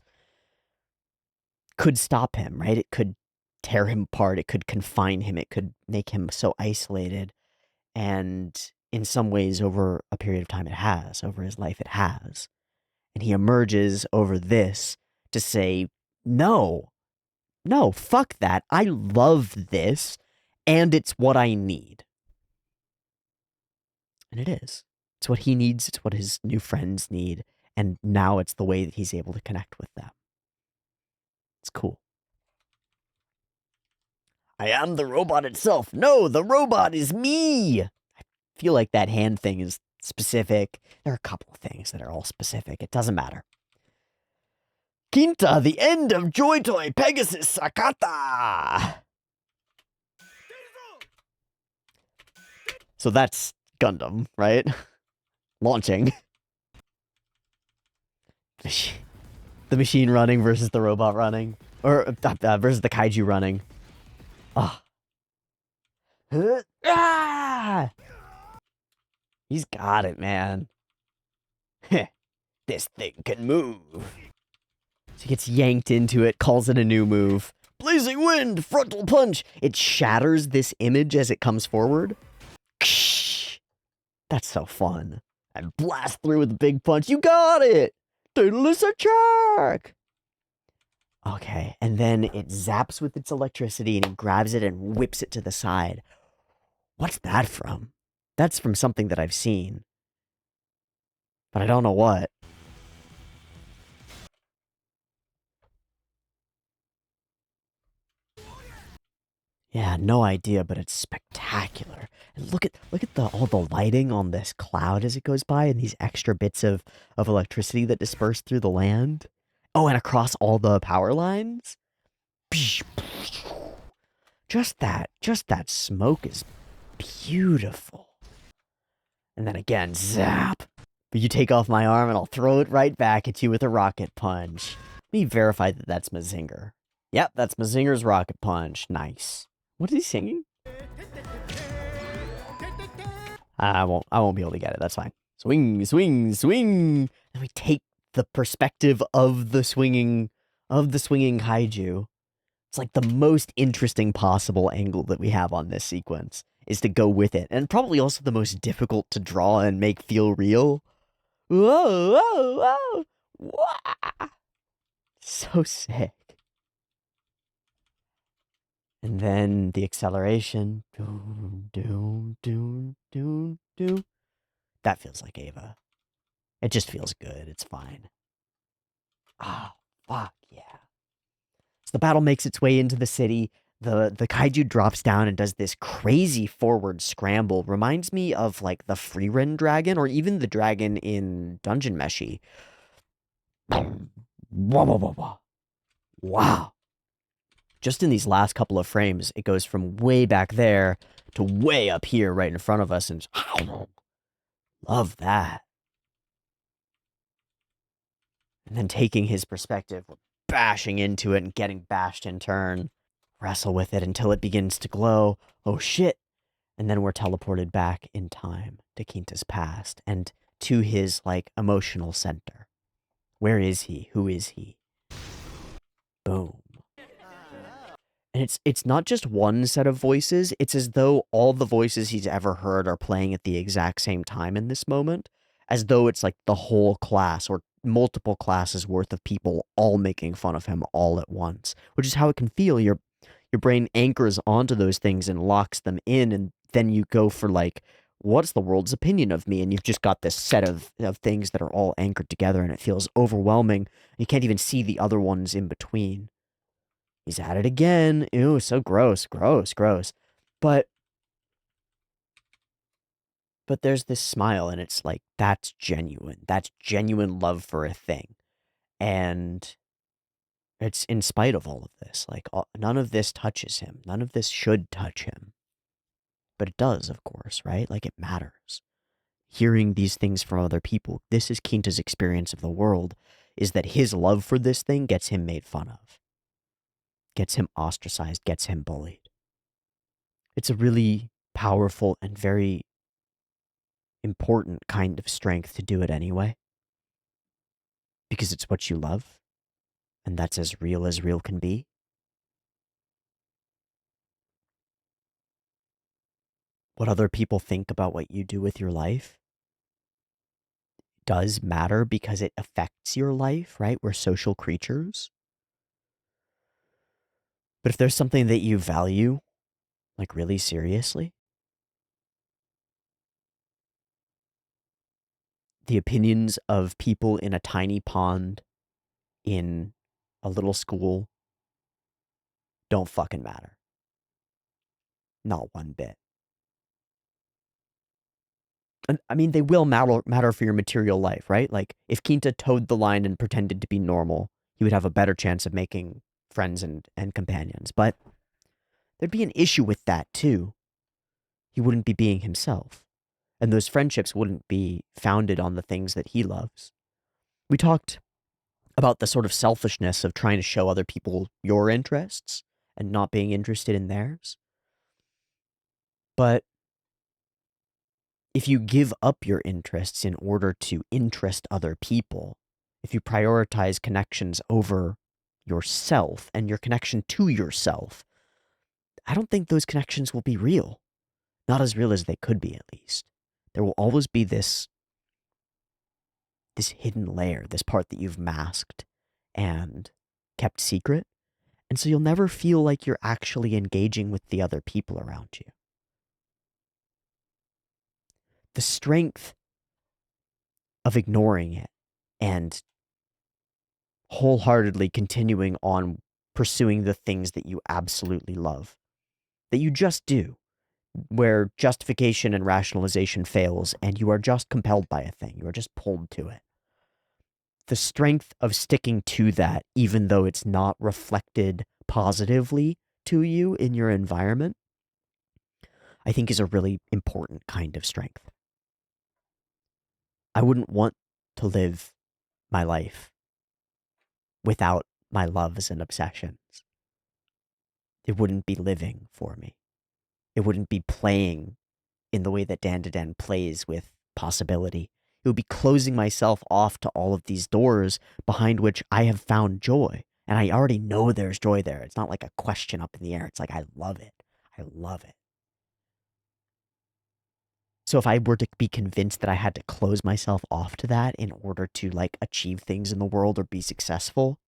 could stop him, right? It could tear him apart. It could confine him. It could make him so isolated. And in some ways, over a period of time, it has. Over his life, it has. And he emerges over this to say, no, fuck that. I love this, and it's what I need. And it is. It's what he needs. It's what his new friends need. And now it's the way that he's able to connect with them. It's cool. I am the robot itself. No, the robot is me. I feel like that hand thing is specific. There are a couple of things that are all specific. It doesn't matter. Quinta, the end of Joy Toy Pegasus Sakata. So that's Gundam, right? Launching. The machine running versus the robot running. Or versus the kaiju running. Ah. Ah! He's got it, man. This thing can move. So he gets yanked into it, calls it a new move. Blazing wind, frontal punch. It shatters this image as it comes forward. That's so fun. And blast through with a big punch. You got it! Daedalus attack! Okay, and then it zaps with its electricity and he grabs it and whips it to the side. What's that from? That's from something that I've seen. But I don't know what. Yeah, no idea, but it's spectacular. And look at all the lighting on this cloud as it goes by, and these extra bits of electricity that disperse through the land. Oh, and across all the power lines. Just that smoke is beautiful. And then again, zap. But you take off my arm and I'll throw it right back at you with a rocket punch. Let me verify that that's Mazinger. Yep, that's Mazinger's rocket punch. Nice. What is he singing? I won't be able to get it. That's fine. Swing, swing, swing. And we take the perspective of the swinging kaiju. It's like the most interesting possible angle that we have on this sequence is to go with it. And probably also the most difficult to draw and make feel real. Whoa, whoa, whoa. Wow. So sick. And then the acceleration. Doom, doom, doom, doom, doom. That feels like Ava. It just feels good. It's fine. Ah, fuck yeah. So the battle makes its way into the city. The kaiju drops down and does this crazy forward scramble. Reminds me of like the Freerin dragon or even the dragon in Dungeon Meshi. Wow. Just in these last couple of frames, it goes from way back there to way up here right in front of us, and love that. And then taking his perspective, bashing into it and getting bashed in turn. Wrestle with it until it begins to glow. Oh shit. And then we're teleported back in time to Quinta's past and to his, like, emotional center. Where is he? Who is he? Boom. And it's not just one set of voices. It's as though all the voices he's ever heard are playing at the exact same time in this moment. As though it's like the whole class or multiple classes worth of people all making fun of him all at once. Which is how it can feel. Your brain anchors onto those things and locks them in, and then you go for like, what's the world's opinion of me? And you've just got this set of things that are all anchored together, and it feels overwhelming. You can't even see the other ones in between. He's at it again. Ew, so gross, gross, gross. But there's this smile, and it's like, that's genuine. That's genuine love for a thing. And it's in spite of all of this. Like, none of this touches him. None of this should touch him. But it does, of course, right? Like, it matters. Hearing these things from other people, this is Quinta's experience of the world, is that his love for this thing gets him made fun of. Gets him ostracized, gets him bullied. It's a really powerful and very important kind of strength to do it anyway. Because it's what you love, and that's as real can be. What other people think about what you do with your life does matter because it affects your life, right? We're social creatures. But if there's something that you value, like really seriously, the opinions of people in a tiny pond in a little school don't fucking matter. Not one bit. And I mean, they will matter for your material life, right? Like, if Quinta towed the line and pretended to be normal, he would have a better chance of making friends and companions. But there'd be an issue with that, too. He wouldn't be being himself. And those friendships wouldn't be founded on the things that he loves. We talked about the sort of selfishness of trying to show other people your interests and not being interested in theirs. But if you give up your interests in order to interest other people, if you prioritize connections over yourself and your connection to yourself, I don't think those connections will be real. Not as real as they could be, at least. There will always be this hidden layer, this part that you've masked and kept secret. And so you'll never feel like you're actually engaging with the other people around you. The strength of ignoring it and wholeheartedly continuing on pursuing the things that you absolutely love, that you just do, where justification and rationalization fails and you are just compelled by a thing, you are just pulled to it. The strength of sticking to that, even though it's not reflected positively to you in your environment, I think is a really important kind of strength. I wouldn't want to live my life without my loves and obsessions. It wouldn't be living for me. It wouldn't be playing in the way that Dandadan plays with possibility. It would be closing myself off to all of these doors behind which I have found joy. And I already know there's joy there. It's not like a question up in the air. It's like, I love it. I love it. So if I were to be convinced that I had to close myself off to that in order to, like, achieve things in the world or be successful,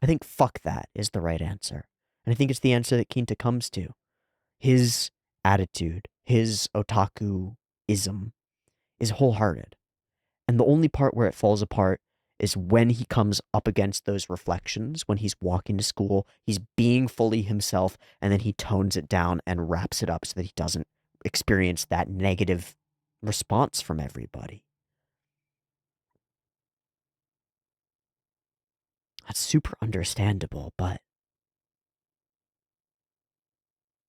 I think fuck that is the right answer. And I think it's the answer that Quinta comes to. His attitude, his otaku-ism is wholehearted. And the only part where it falls apart is when he comes up against those reflections, when he's walking to school, he's being fully himself, and then he tones it down and wraps it up so that he doesn't experience that negative response from everybody. That's super understandable, but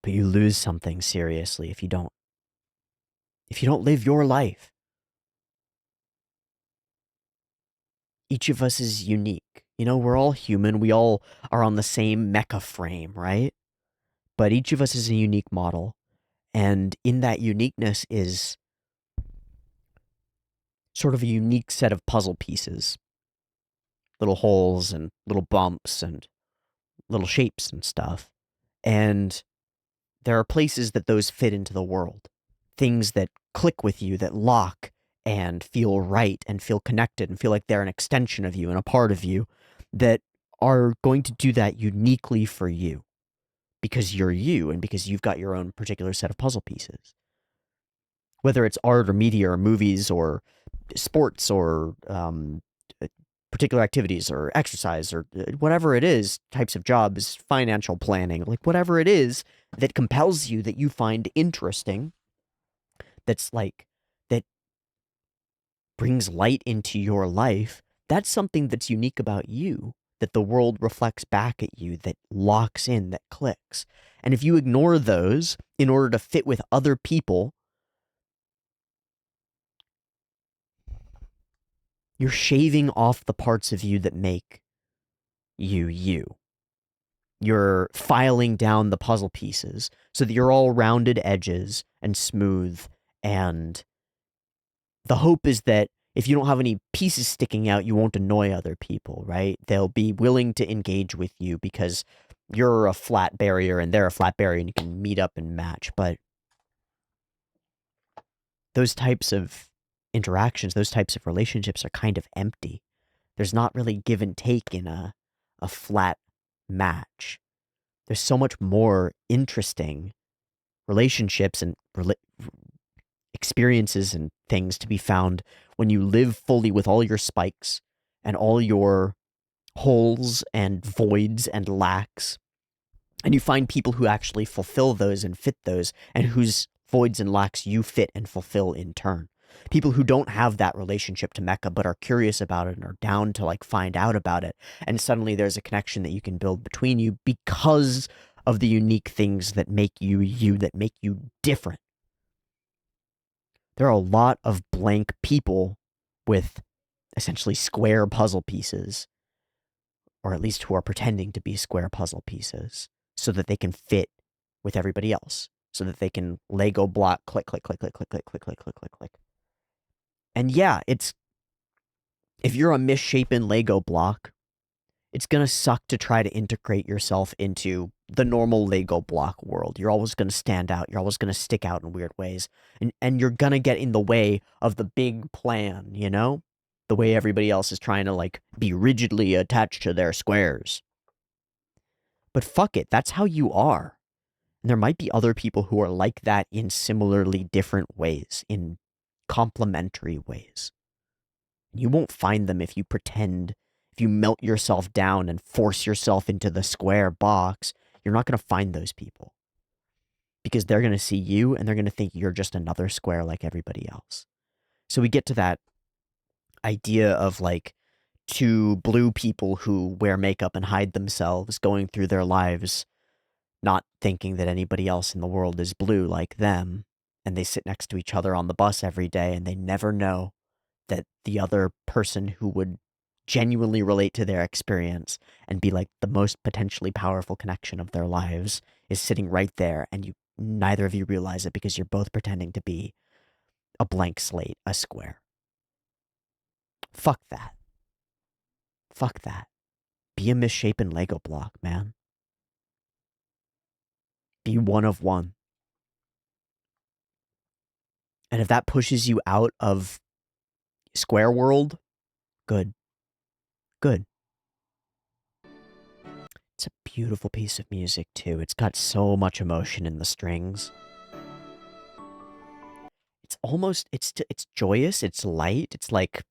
you lose something seriously if you don't live your life. Each of us is unique. You know, we're all human. We all are on the same mecha frame, right? But each of us is a unique model. And in that uniqueness is sort of a unique set of puzzle pieces. Little holes and little bumps and little shapes and stuff. And there are places that those fit into the world. Things that click with you, that lock and feel right and feel connected and feel like they're an extension of you and a part of you, that are going to do that uniquely for you because you're you and because you've got your own particular set of puzzle pieces. Whether it's art or media or movies or sports or particular activities or exercise or whatever it is, types of jobs, financial planning, like whatever it is that compels you, that you find interesting, that's like, that brings light into your life, that's something that's unique about you, that the world reflects back at you, that locks in, that clicks. And if you ignore those in order to fit with other people, you're shaving off the parts of you that make you you. You're filing down the puzzle pieces so that you're all rounded edges and smooth. And the hope is that if you don't have any pieces sticking out, you won't annoy other people, right? They'll be willing to engage with you because you're a flat barrier and they're a flat barrier and you can meet up and match. But those types of interactions, those types of relationships are kind of empty. There's not really give and take in a flat match. There's so much more interesting relationships and experiences and things to be found when you live fully with all your spikes and all your holes and voids and lacks. And you find people who actually fulfill those and fit those, and whose voids and lacks you fit and fulfill in turn. People who don't have that relationship to mecha but are curious about it and are down to like find out about it. And suddenly there's a connection that you can build between you because of the unique things that make you you, that make you different. There are a lot of blank people with essentially square puzzle pieces, or at least who are pretending to be square puzzle pieces, so that they can fit with everybody else, so that they can Lego block, click, click, click, click, click, click, click, click, click, click, click. And yeah, if you're a misshapen Lego block, it's gonna suck to try to integrate yourself into the normal Lego block world. You're always gonna stand out. You're always gonna stick out in weird ways. And you're gonna get in the way of the big plan, you know? The way everybody else is trying to, like, be rigidly attached to their squares. But fuck it, that's how you are. And there might be other people who are like that in similarly different ways, in complementary ways. You won't find them if you pretend, if you melt yourself down and force yourself into the square box. You're not going to find those people because they're going to see you and they're going to think you're just another square like everybody else. So we get to that idea of like two blue people who wear makeup and hide themselves going through their lives, not thinking that anybody else in the world is blue like them. And they sit next to each other on the bus every day and they never know that the other person who would genuinely relate to their experience and be like the most potentially powerful connection of their lives is sitting right there, and neither of you realize it because you're both pretending to be a blank slate, a square. Fuck that. Fuck that. Be a misshapen Lego block, man. Be one of one. And if that pushes you out of square world, good. Good. It's a beautiful piece of music, too. It's got so much emotion in the strings. It's almost, it's joyous, it's light, it's like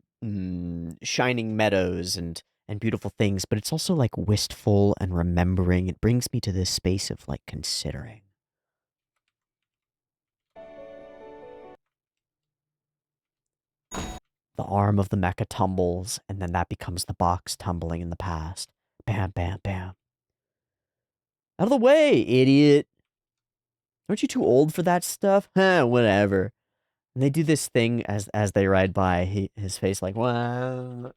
shining meadows and beautiful things, but it's also like wistful and remembering. It brings me to this space of like considering. The arm of the mecha tumbles, and then that becomes the box tumbling in the past. Bam, bam, bam. Out of the way, idiot! Aren't you too old for that stuff? Huh, whatever. And they do this thing as they ride by. His face like, wow.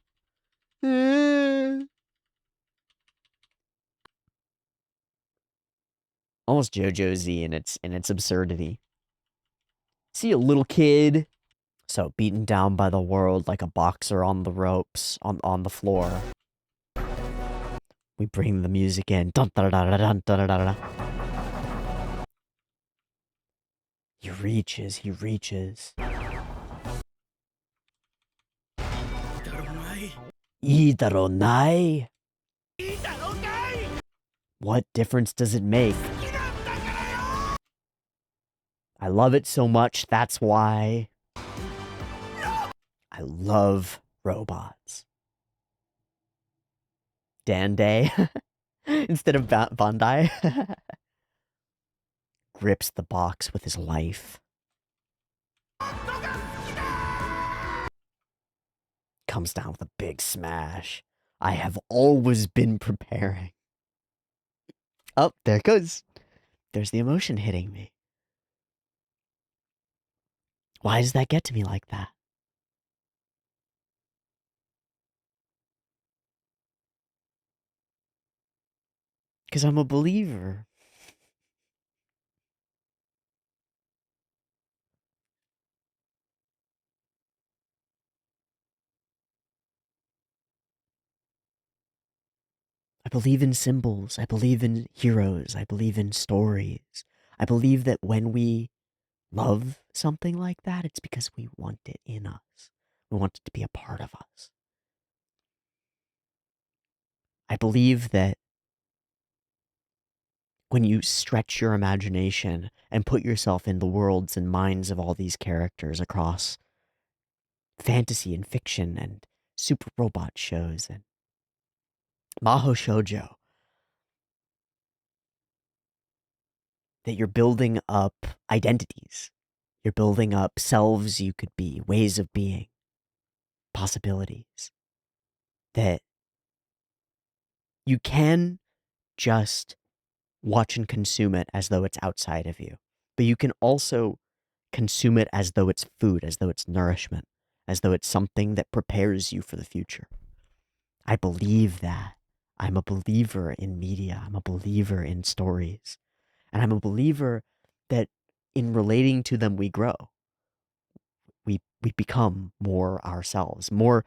Almost JoJo-Z in its absurdity. See a little kid. So beaten down by the world like a boxer on the ropes, on the floor. We bring the music in. Dun, da, da, da, dun, da, da, da, da. He reaches. Idaronai? What difference does it make? I love it so much, that's why. I love robots. DanDan instead of Bandai grips the box with his life. Comes down with a big smash. I have always been preparing. Oh, there it goes. There's the emotion hitting me. Why does that get to me like that? Because I'm a believer. I believe in symbols. I believe in heroes. I believe in stories. I believe that when we love something like that, it's because we want it in us. We want it to be a part of us. I believe that when you stretch your imagination and put yourself in the worlds and minds of all these characters across fantasy and fiction and super robot shows and Maho Shoujo, that you're building up identities. You're building up selves you could be, ways of being, possibilities. That you can just watch and consume it as though it's outside of you. But you can also consume it as though it's food, as though it's nourishment, as though it's something that prepares you for the future. I believe that. I'm a believer in media. I'm a believer in stories. And I'm a believer that in relating to them, we grow. We become more ourselves, more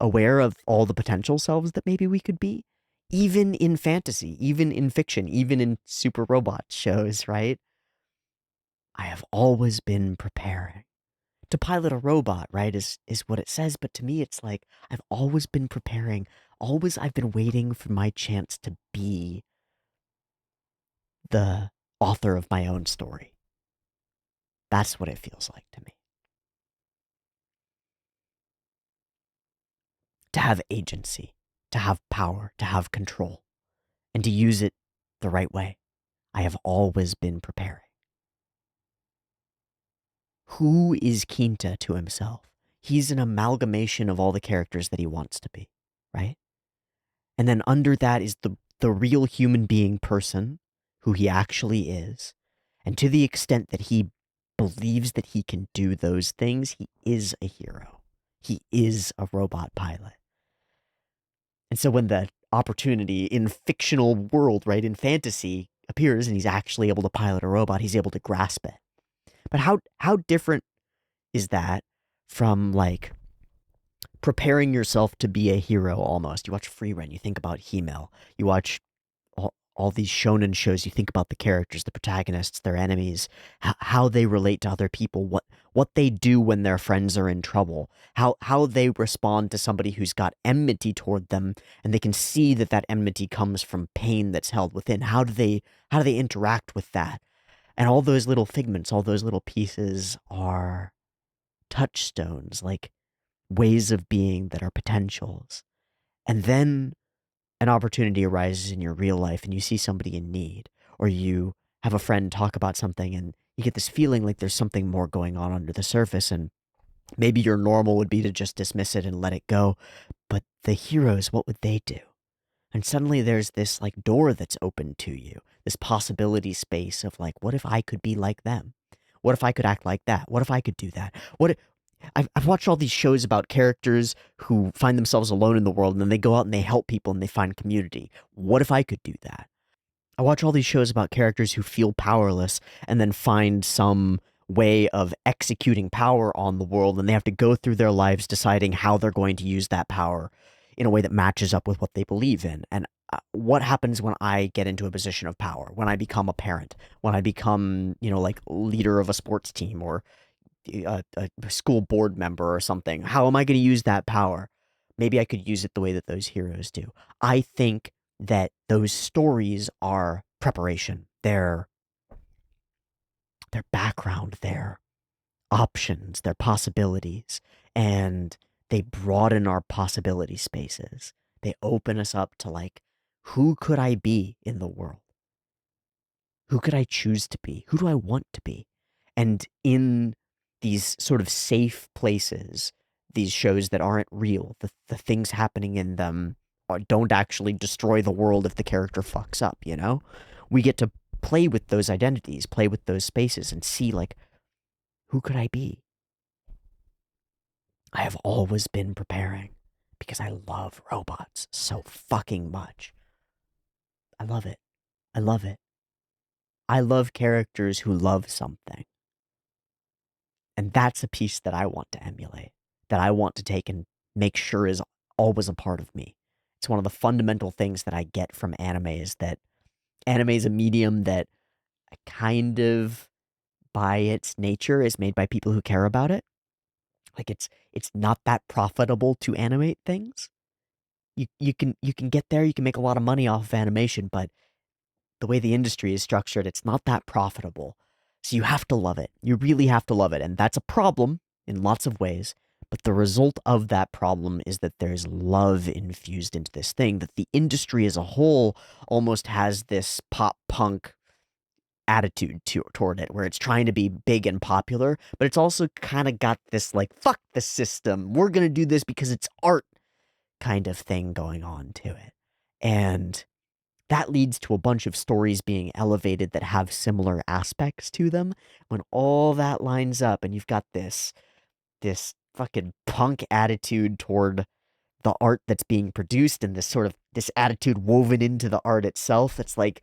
aware of all the potential selves that maybe we could be, even in fantasy, even in fiction, even in super robot shows, right? I have always been preparing. To pilot a robot, right, is what it says, but to me it's like I've always been preparing. Always I've been waiting for my chance to be the author of my own story. That's what it feels like to me. To have agency, to have power, to have control, and to use it the right way. I have always been preparing. Who is Quinta to himself? He's an amalgamation of all the characters that he wants to be, right? And then under that is the real human being person, who he actually is. And to the extent that he believes that he can do those things, he is a hero. He is a robot pilot. And so when the opportunity in fictional world, right, in fantasy appears and he's actually able to pilot a robot, he's able to grasp it. But how different is that from like preparing yourself to be a hero almost? You watch Free Run, you think about He-Mel. You watch all these shonen shows, you think about the characters, the protagonists, their enemies, how they relate to other people, what they do when their friends are in trouble, how they respond to somebody who's got enmity toward them, and they can see that that enmity comes from pain that's held within. How do they interact with that? And all those little figments, all those little pieces are touchstones. Like ways of being that are potentials. And then an opportunity arises in your real life and you see somebody in need, or you have a friend talk about something and you get this feeling like there's something more going on under the surface, and maybe your normal would be to just dismiss it and let it go. But the heroes, what would they do? And suddenly there's this like door that's open to you, this possibility space of like, what if I could be like them? What if I could act like that? What if I could do that? I've watched all these shows about characters who find themselves alone in the world and then they go out and they help people and they find community. What if I could do that? I watch all these shows about characters who feel powerless and then find some way of executing power on the world, and they have to go through their lives deciding how they're going to use that power in a way that matches up with what they believe in. And what happens when I get into a position of power, when I become a parent, when I become, like leader of a sports team or a school board member or something? How am I going to use that power? Maybe I could use it the way that those heroes do. I think that those stories are preparation. Their background, their options, their possibilities, and they broaden our possibility spaces. They open us up to like, who could I be in the world? Who could I choose to be? Who do I want to be? And in these sort of safe places, these shows that aren't real, the things happening in them don't actually destroy the world if the character fucks up, We get to play with those identities, play with those spaces, and see, like, who could I be? I have always been preparing because I love robots so fucking much. I love it. I love it. I love characters who love something. And that's a piece that I want to emulate, that I want to take and make sure is always a part of me. It's one of the fundamental things that I get from anime is that anime is a medium that kind of, by its nature, is made by people who care about it. Like it's not that profitable to animate things. You can get there, you can make a lot of money off of animation, but the way the industry is structured, it's not that profitable. So you have to love it. You really have to love it. And that's a problem in lots of ways. But the result of that problem is that there's love infused into this thing, that the industry as a whole almost has this pop punk attitude toward it, where it's trying to be big and popular, but it's also kind of got this like, fuck the system. We're going to do this because it's art kind of thing going on to it. And that leads to a bunch of stories being elevated that have similar aspects to them. When all that lines up and you've got this fucking punk attitude toward the art that's being produced and this attitude woven into the art itself, it's like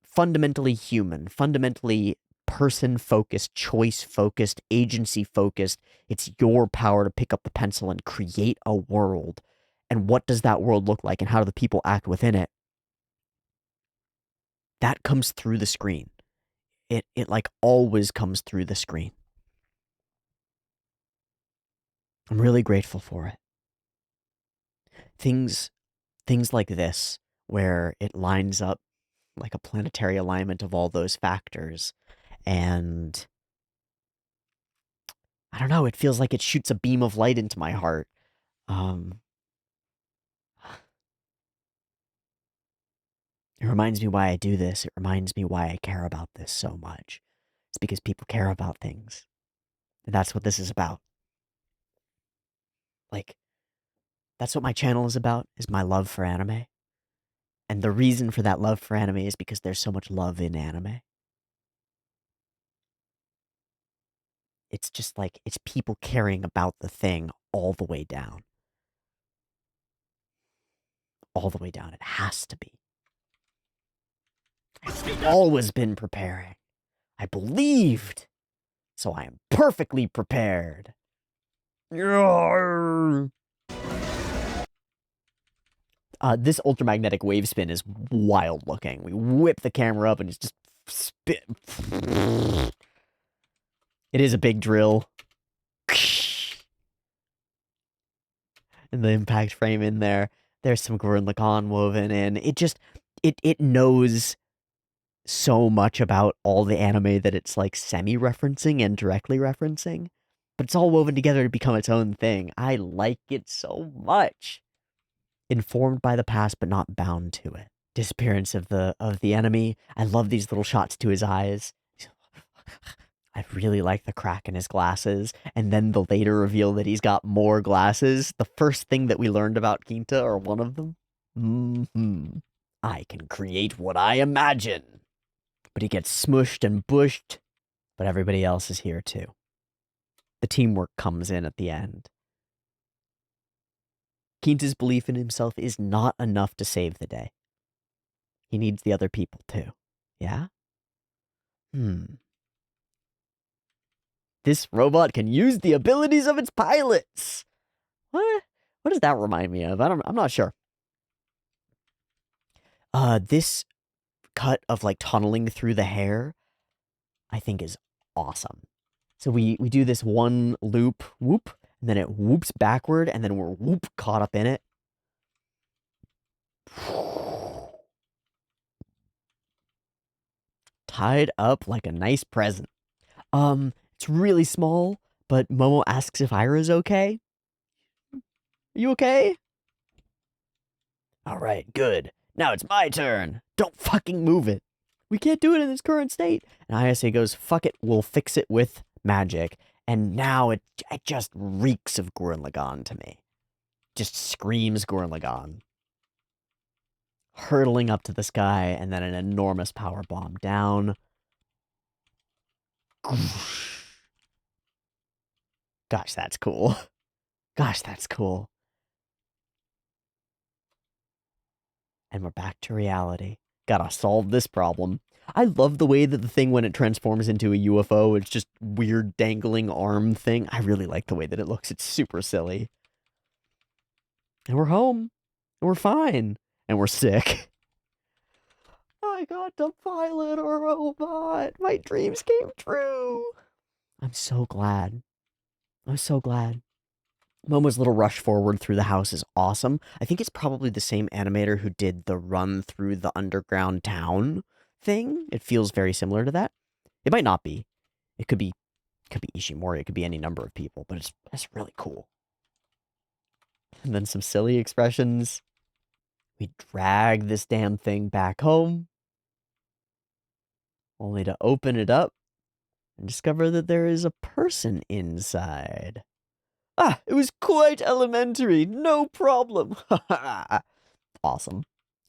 fundamentally human, fundamentally person-focused, choice-focused, agency-focused. It's your power to pick up the pencil and create a world. And what does that world look like and how do the people act within it? That comes through the screen. It like always comes through the screen. I'm really grateful for it. Things like this, where it lines up like a planetary alignment of all those factors, and I don't know, it feels like it shoots a beam of light into my heart. It reminds me why I do this. It reminds me why I care about this so much. It's because people care about things. And that's what this is about. Like, that's what my channel is about, is my love for anime. And the reason for that love for anime is because there's so much love in anime. It's just like, it's people caring about the thing all the way down. All the way down. It has to be. I've always been preparing. I believed. So I am perfectly prepared. This ultramagnetic wave spin is wild looking. We whip the camera up and it's just spit. It is a big drill. And the impact frame in there. There's some Gurren Lagann woven in. It knows so much about all the anime that it's like semi-referencing and directly referencing. but it's all woven together to become its own thing. I like it so much. Informed by the past, but not bound to it. Disappearance of the enemy. I love these little shots to his eyes. I really like the crack in his glasses, and then the later reveal that he's got more glasses. The first thing that we learned about Quinta, or one of them. I can create what I imagine. But he gets smushed and bushed, but everybody else is here too. The teamwork comes in at the end. Quinta's belief in himself is not enough to save the day. He needs the other people too. Yeah? This robot can use the abilities of its pilots. What? What does that remind me of? I'm not sure. This cut of like tunneling through the hair, I think is awesome. So we do this one loop, whoop, and then it whoops backward, and then we're whoop caught up in it. Tied up like a nice present. It's really small, but Momo asks if Ira's okay. Are you okay? All right, good. Now it's my turn. Don't fucking move it. We can't do it in its current state. And ISA goes, fuck it, we'll fix it with magic. And now it just reeks of Gurren Lagann to me. Just screams Gurren Lagann. Hurtling up to the sky, and then an enormous power bomb down. Gosh, that's cool. Gosh, that's cool. And we're back to reality. Gotta solve this problem. I love the way that the thing, when it transforms into a UFO, it's just weird dangling arm thing. I really like the way that it looks. It's super silly. And we're home. And we're fine. And we're sick. I got to pilot a robot. My dreams came true. I'm so glad. I'm so glad. Momo's little rush forward through the house is awesome. I think it's probably the same animator who did the run through the underground town thing. It feels very similar to that. It might not be. It could be Ishimori. It could be any number of people, but it's really cool. And then some silly expressions. We drag this damn thing back home, only to open it up and discover that there is a person inside. Ah, it was quite elementary. No problem. Awesome.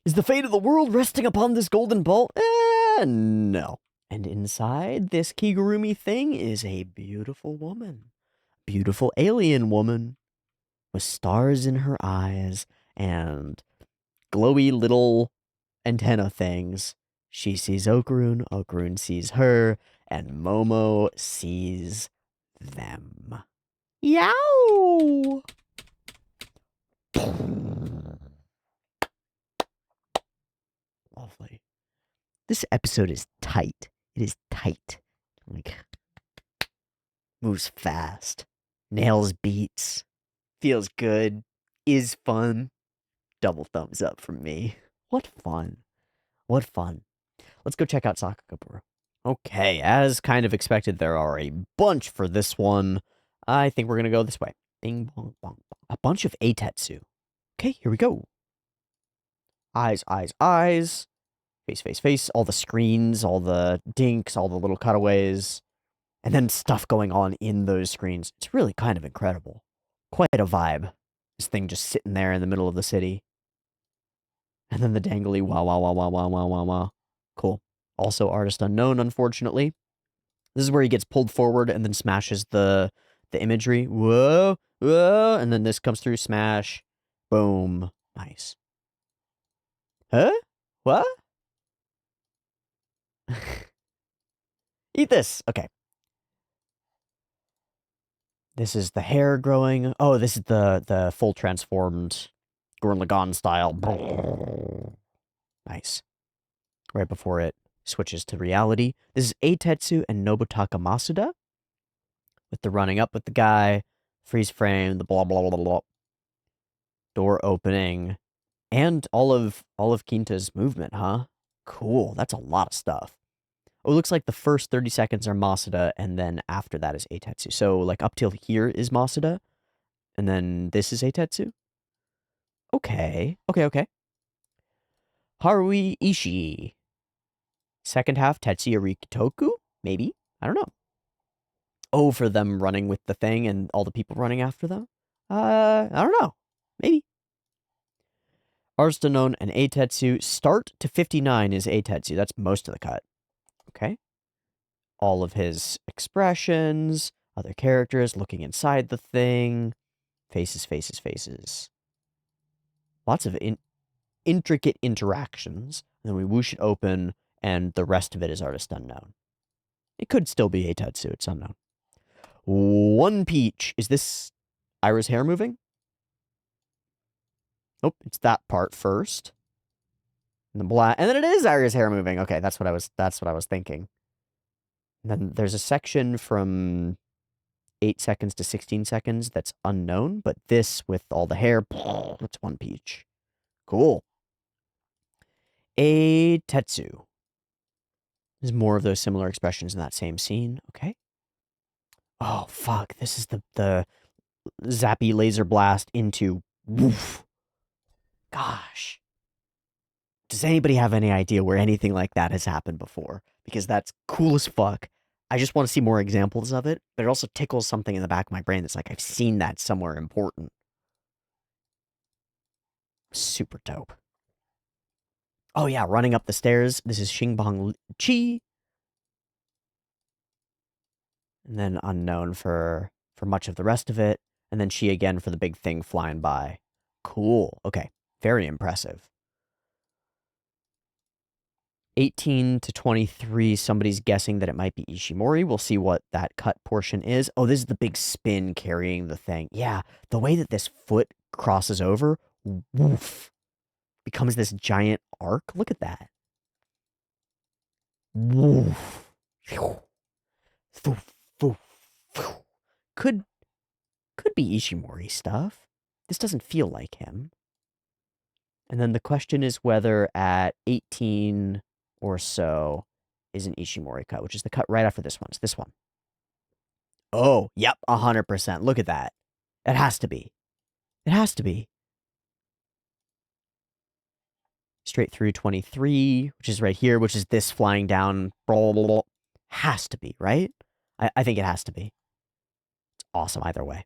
Is the fate of the world resting upon this golden ball? No. And inside this Kigurumi thing is a beautiful woman. Beautiful alien woman. With stars in her eyes and glowy little antenna things. She sees Okarun, Okarun sees her, and Momo sees them. Yow! Lovely. This episode is tight. It is tight. Like, moves fast. Nails beats. Feels good. Is fun. Double thumbs up from me. What fun. What fun. Let's go check out Sakagaburo. Okay, as kind of expected, there are a bunch for this one. I think we're going to go this way. Bing, bong, bong, bong. A bunch of Eitetsu. Okay, here we go. Eyes, eyes, eyes. Face, face, face. All the screens, all the dinks, all the little cutaways. And then stuff going on in those screens. It's really kind of incredible. Quite a vibe. This thing just sitting there in the middle of the city. And then the dangly wah, wah, wah, wah, wah, wah, wah, wah. Cool. Also artist unknown, unfortunately. This is where he gets pulled forward and then smashes the imagery. Whoa, whoa. And then this comes through, smash. Boom. Nice. Huh? What? Eat this. Okay. This is the hair growing. Oh, this is the full transformed Gurren Lagann style. Nice. Right before it switches to reality. This is Eitetsu and Nobutaka Masuda. With the running up with the guy, freeze frame, the blah blah blah blah. Door opening. And all of Quinta's movement, huh? Cool. That's a lot of stuff. Oh, it looks like the first 30 seconds are Masuda, and then after that is Eitetsu. So, like, up till here is Masuda, and then this is Eitetsu? Okay. Okay. Harui Ishii. Second half, Tetsuya Rikitoku? Maybe? I don't know. Oh, for them running with the thing and all the people running after them? I don't know. Maybe. Arstanone and Eitetsu. Start to 59 is Eitetsu. That's most of the cut. Okay. All of his expressions, other characters looking inside the thing. Faces. Lots of intricate interactions. And then we whoosh it open, and the rest of it is artist unknown. It could still be Eitetsu. It's unknown. One Peach. Is this Ira's hair moving? Nope, it's that part first. And the black, and then it is Ira's hair moving. Okay, that's what I was thinking. And then there's a section from 8 seconds to 16 seconds that's unknown, but this with all the hair, it's One Peach. Cool. Eitetsu. There's more of those similar expressions in that same scene. Okay. Oh, fuck. This is the zappy laser blast into woof. Gosh. Does anybody have any idea where anything like that has happened before? Because that's cool as fuck. I just want to see more examples of it, but it also tickles something in the back of my brain that's like, I've seen that somewhere important. Super dope. Oh yeah, running up the stairs. This is Xingbang Chi. And then unknown for much of the rest of it. And then Chi again for the big thing flying by. Cool. Okay. Very impressive. 18 to 23, somebody's guessing that it might be Ishimori. We'll see what that cut portion is. Oh, this is the big spin carrying the thing. Yeah, the way that this foot crosses over, woof, becomes this giant arc. Look at that. Woof. Could be Ishimori stuff. This doesn't feel like him. And then the question is whether at 18 or so is an Ishimori cut, which is the cut right after this one. It's this one. Oh, yep, 100%. Look at that. It has to be. It has to be. Straight through 23, which is right here, which is this flying down. Blah, blah, blah. Has to be, right? I think it has to be. It's awesome either way.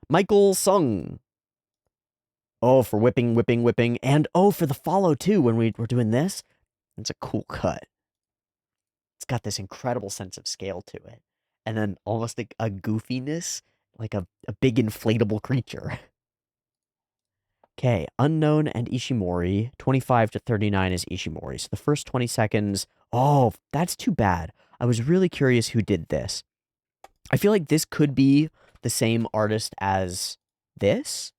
Michael Sung. Oh, for whipping. And oh, for the follow too, when we're doing this. It's a cool cut. It's got this incredible sense of scale to it. And then almost a goofiness, like a big inflatable creature. Okay, unknown and Ishimori. 25 to 39 is Ishimori. So the first 20 seconds, oh, that's too bad. I was really curious who did this. I feel like this could be the same artist as this,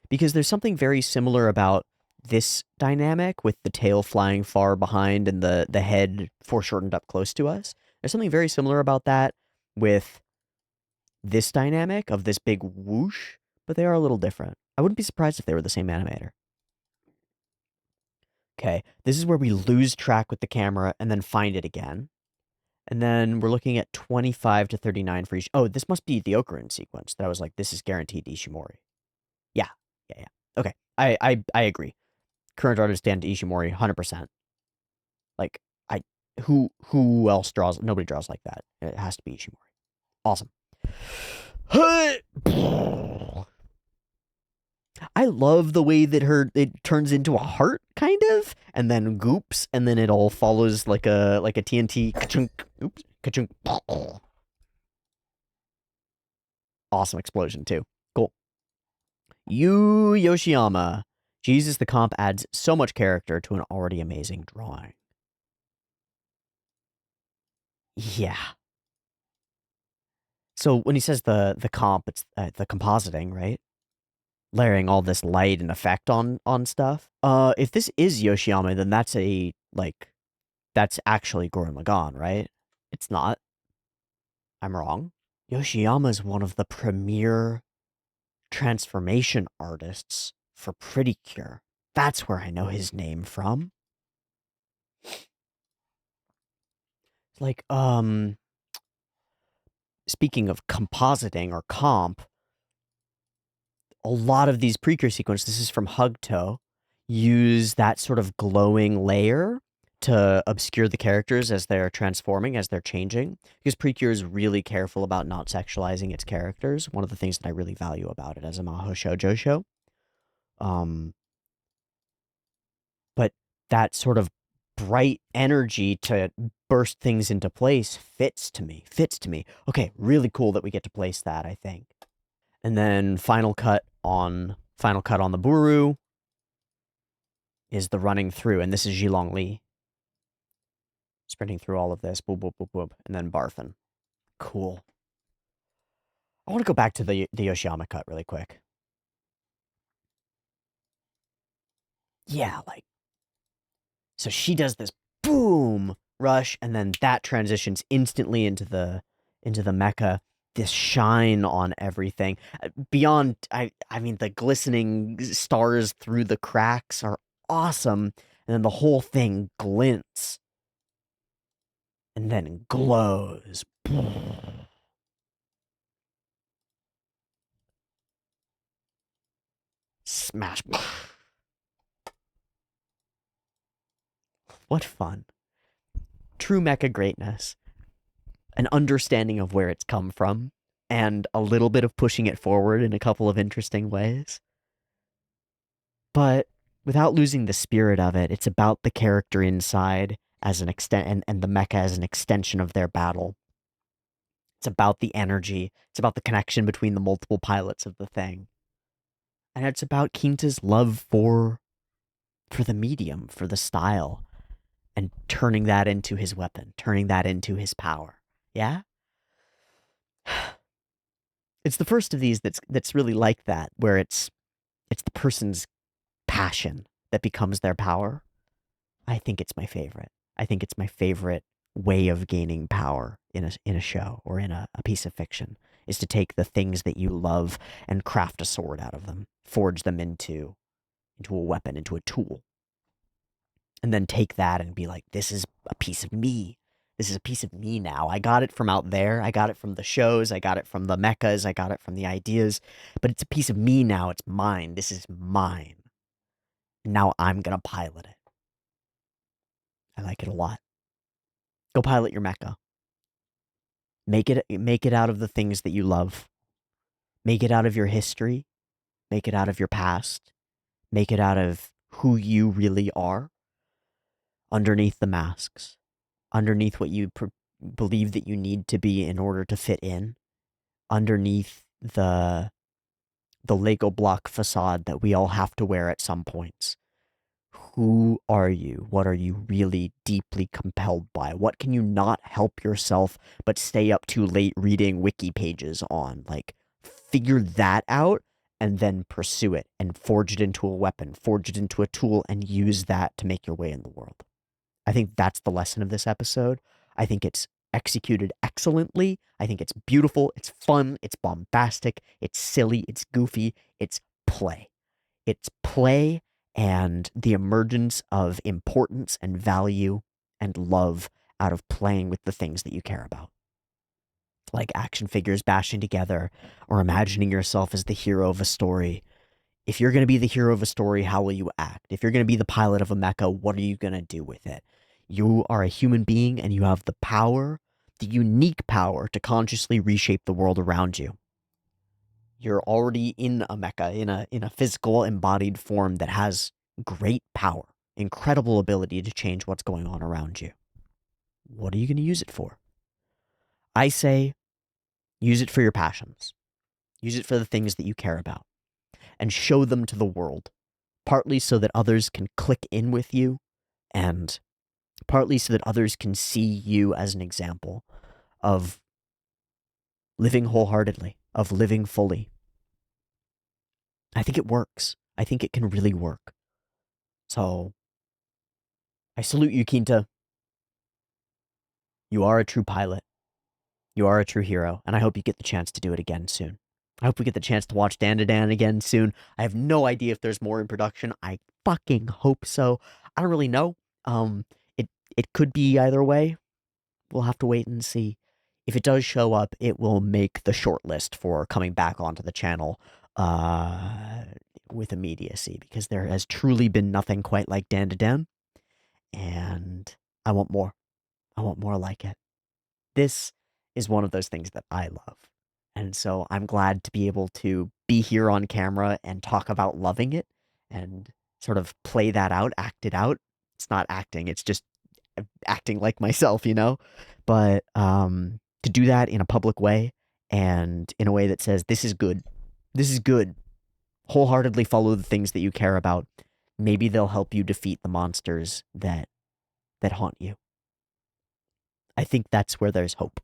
because there's something very similar about this dynamic with the tail flying far behind and the head foreshortened up close to us. There's something very similar about that with this dynamic of this big whoosh, but they are a little different. I wouldn't be surprised if they were the same animator. Okay, this is where we lose track with the camera and then find it again. And then we're looking at 25 to 39 for each. Oh, this must be the Ocarina sequence that I was like, this is guaranteed Ishimori. Yeah. Okay, I agree. Current artist Dan Ishimori, 100%. Like, who else draws? Nobody draws like that. It has to be Ishimori. Awesome. I love the way that it turns into a heart, kind of, and then goops, and then it all follows like a TNT. Ka-chunk. Oops. Ka-chunk. Awesome explosion too. Cool. Yu Yoshiyama. Jesus, the comp adds so much character to an already amazing drawing. Yeah. So when he says the comp, it's the compositing, right? Layering all this light and effect on stuff. If this is Yoshiyama, then that's that's actually Gurren Lagann, right? It's not. I'm wrong. Yoshiyama is one of the premier transformation artists for Pretty Cure. That's where I know his name from. Like, speaking of compositing or comp, a lot of these precure sequences, this is from Hugto, use that sort of glowing layer to obscure the characters as they're transforming, as they're changing. Because Precure is really careful about not sexualizing its characters. One of the things that I really value about it as a Mahou Shoujo show. Um, but that sort of bright energy to burst things into place fits to me. Okay, really cool that we get to place that, I think. And then final cut on the Buru is the running through, and this is Jilong Li sprinting through all of this, boop boop boop boop, and then barfing. Cool. I want to go back to the Yoshiyama cut really quick. Yeah, like, so she does this boom rush, and then that transitions instantly into the mecha. This shine on everything. Beyond, I mean, the glistening stars through the cracks are awesome, and then the whole thing glints and then glows. Smash. What fun. True mecha greatness. An understanding of where it's come from, and a little bit of pushing it forward in a couple of interesting ways. But without losing the spirit of it, it's about the character inside as an extent and the mecha as an extension of their battle. It's about the energy. It's about the connection between the multiple pilots of the thing. And it's about Quinta's love for the medium, for the style, and turning that into his weapon, turning that into his power. Yeah? It's the first of these that's really like that, where it's the person's passion that becomes their power. I think it's my favorite. I think it's my favorite way of gaining power in a show or in a piece of fiction, is to take the things that you love and craft a sword out of them, forge them into a weapon, into a tool. And then take that and be like, this is a piece of me. This is a piece of me now. I got it from out there. I got it from the shows. I got it from the mechas. I got it from the ideas. But it's a piece of me now. It's mine. This is mine. Now I'm going to pilot it. I like it a lot. Go pilot your mecha. Make it out of the things that you love. Make it out of your history. Make it out of your past. Make it out of who you really are underneath the masks, underneath what you believe that you need to be in order to fit in, underneath the Lego block facade that we all have to wear at some points. Who are you? What are you really deeply compelled by? What can you not help yourself but stay up too late reading wiki pages on? Like, figure that out and then pursue it and forge it into a weapon, forge it into a tool, and use that to make your way in the world. I think that's the lesson of this episode. I think it's executed excellently. I think it's beautiful. It's fun. It's bombastic. It's silly. It's goofy. It's play. It's play and the emergence of importance and value and love out of playing with the things that you care about. Like action figures bashing together or imagining yourself as the hero of a story. If you're going to be the hero of a story, how will you act? If you're going to be the pilot of a mecha, what are you going to do with it? You are a human being and you have the power, the unique power to consciously reshape the world around you. You're already in a mecha, in a physical embodied form that has great power, incredible ability to change what's going on around you. What are you going to use it for? I say use it for your passions. Use it for the things that you care about and show them to the world, partly so that others can click in with you and partly so that others can see you as an example of living wholeheartedly, of living fully. I think it works. I think it can really work. So, I salute you, Quinta. You are a true pilot. You are a true hero, and I hope you get the chance to do it again soon. I hope we get the chance to watch Dandadan again soon. I have no idea if there's more in production. I fucking hope so. I don't really know. It could be either way. we'll have to wait and see. If it does show up, it will make the short list for coming back onto the channel with immediacy, because there has truly been nothing quite like Dandadan, and I want more. I want more like it. This is one of those things that I love. And so I'm glad to be able to be here on camera and talk about loving it and sort of play that out, act it out. It's not acting, it's just acting like myself, you know? But to do that in a public way and in a way that says, this is good. This is good. Wholeheartedly follow the things that you care about. Maybe they'll help you defeat the monsters that haunt you. I think that's where there's hope.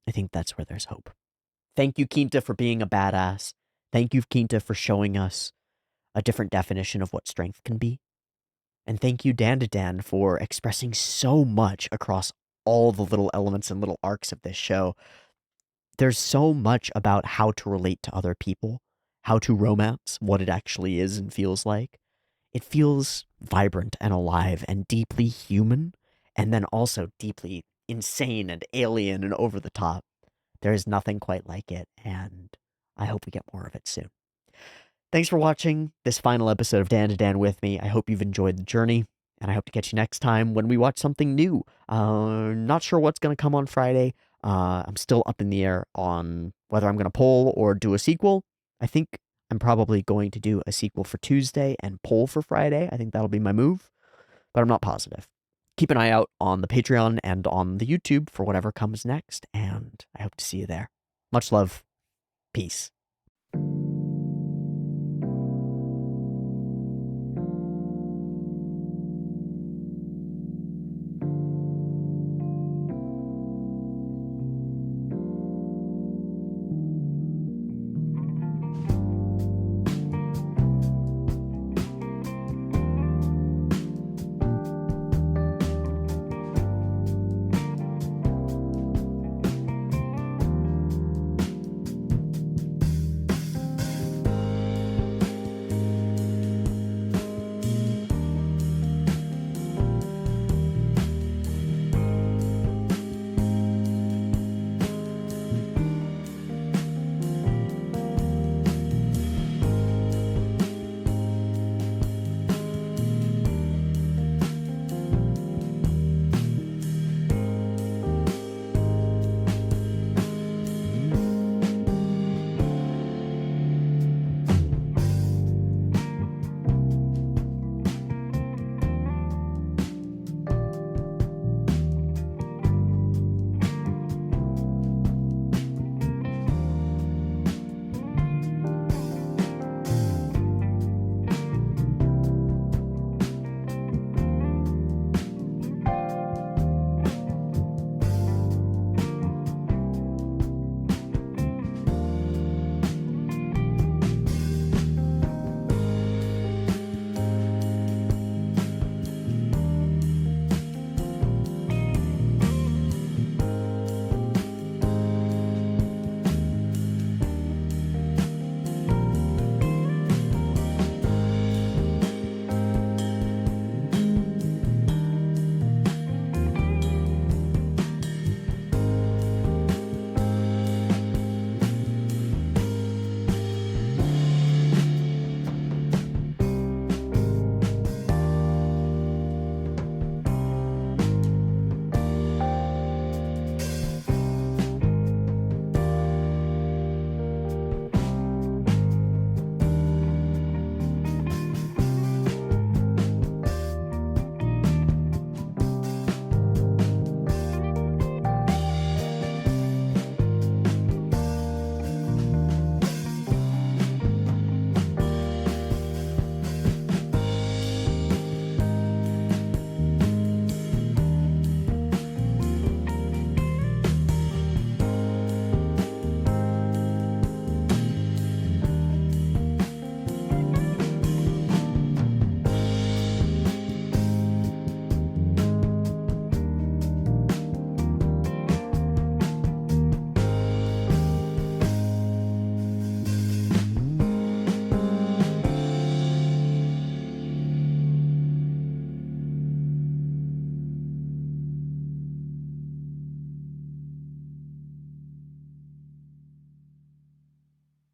I think that's where there's hope. Thank you, Quinta, for being a badass. Thank you, Quinta, for showing us a different definition of what strength can be. And thank you, Dandadan, for expressing so much across all the little elements and little arcs of this show. There's so much about how to relate to other people, how to romance, what it actually is and feels like. It feels vibrant and alive and deeply human, and then also deeply insane and alien and over the top. There is nothing quite like it, and I hope we get more of it soon. Thanks for watching this final episode of Dandadan with me. I hope you've enjoyed the journey, and I hope to catch you next time when we watch something new. Not sure what's going to come on Friday. I'm still up in the air on whether I'm going to poll or do a sequel. I think I'm probably going to do a sequel for Tuesday and poll for Friday. I think that'll be my move, but I'm not positive. Keep an eye out on the Patreon and on the YouTube for whatever comes next, and I hope to see you there. Much love. Peace.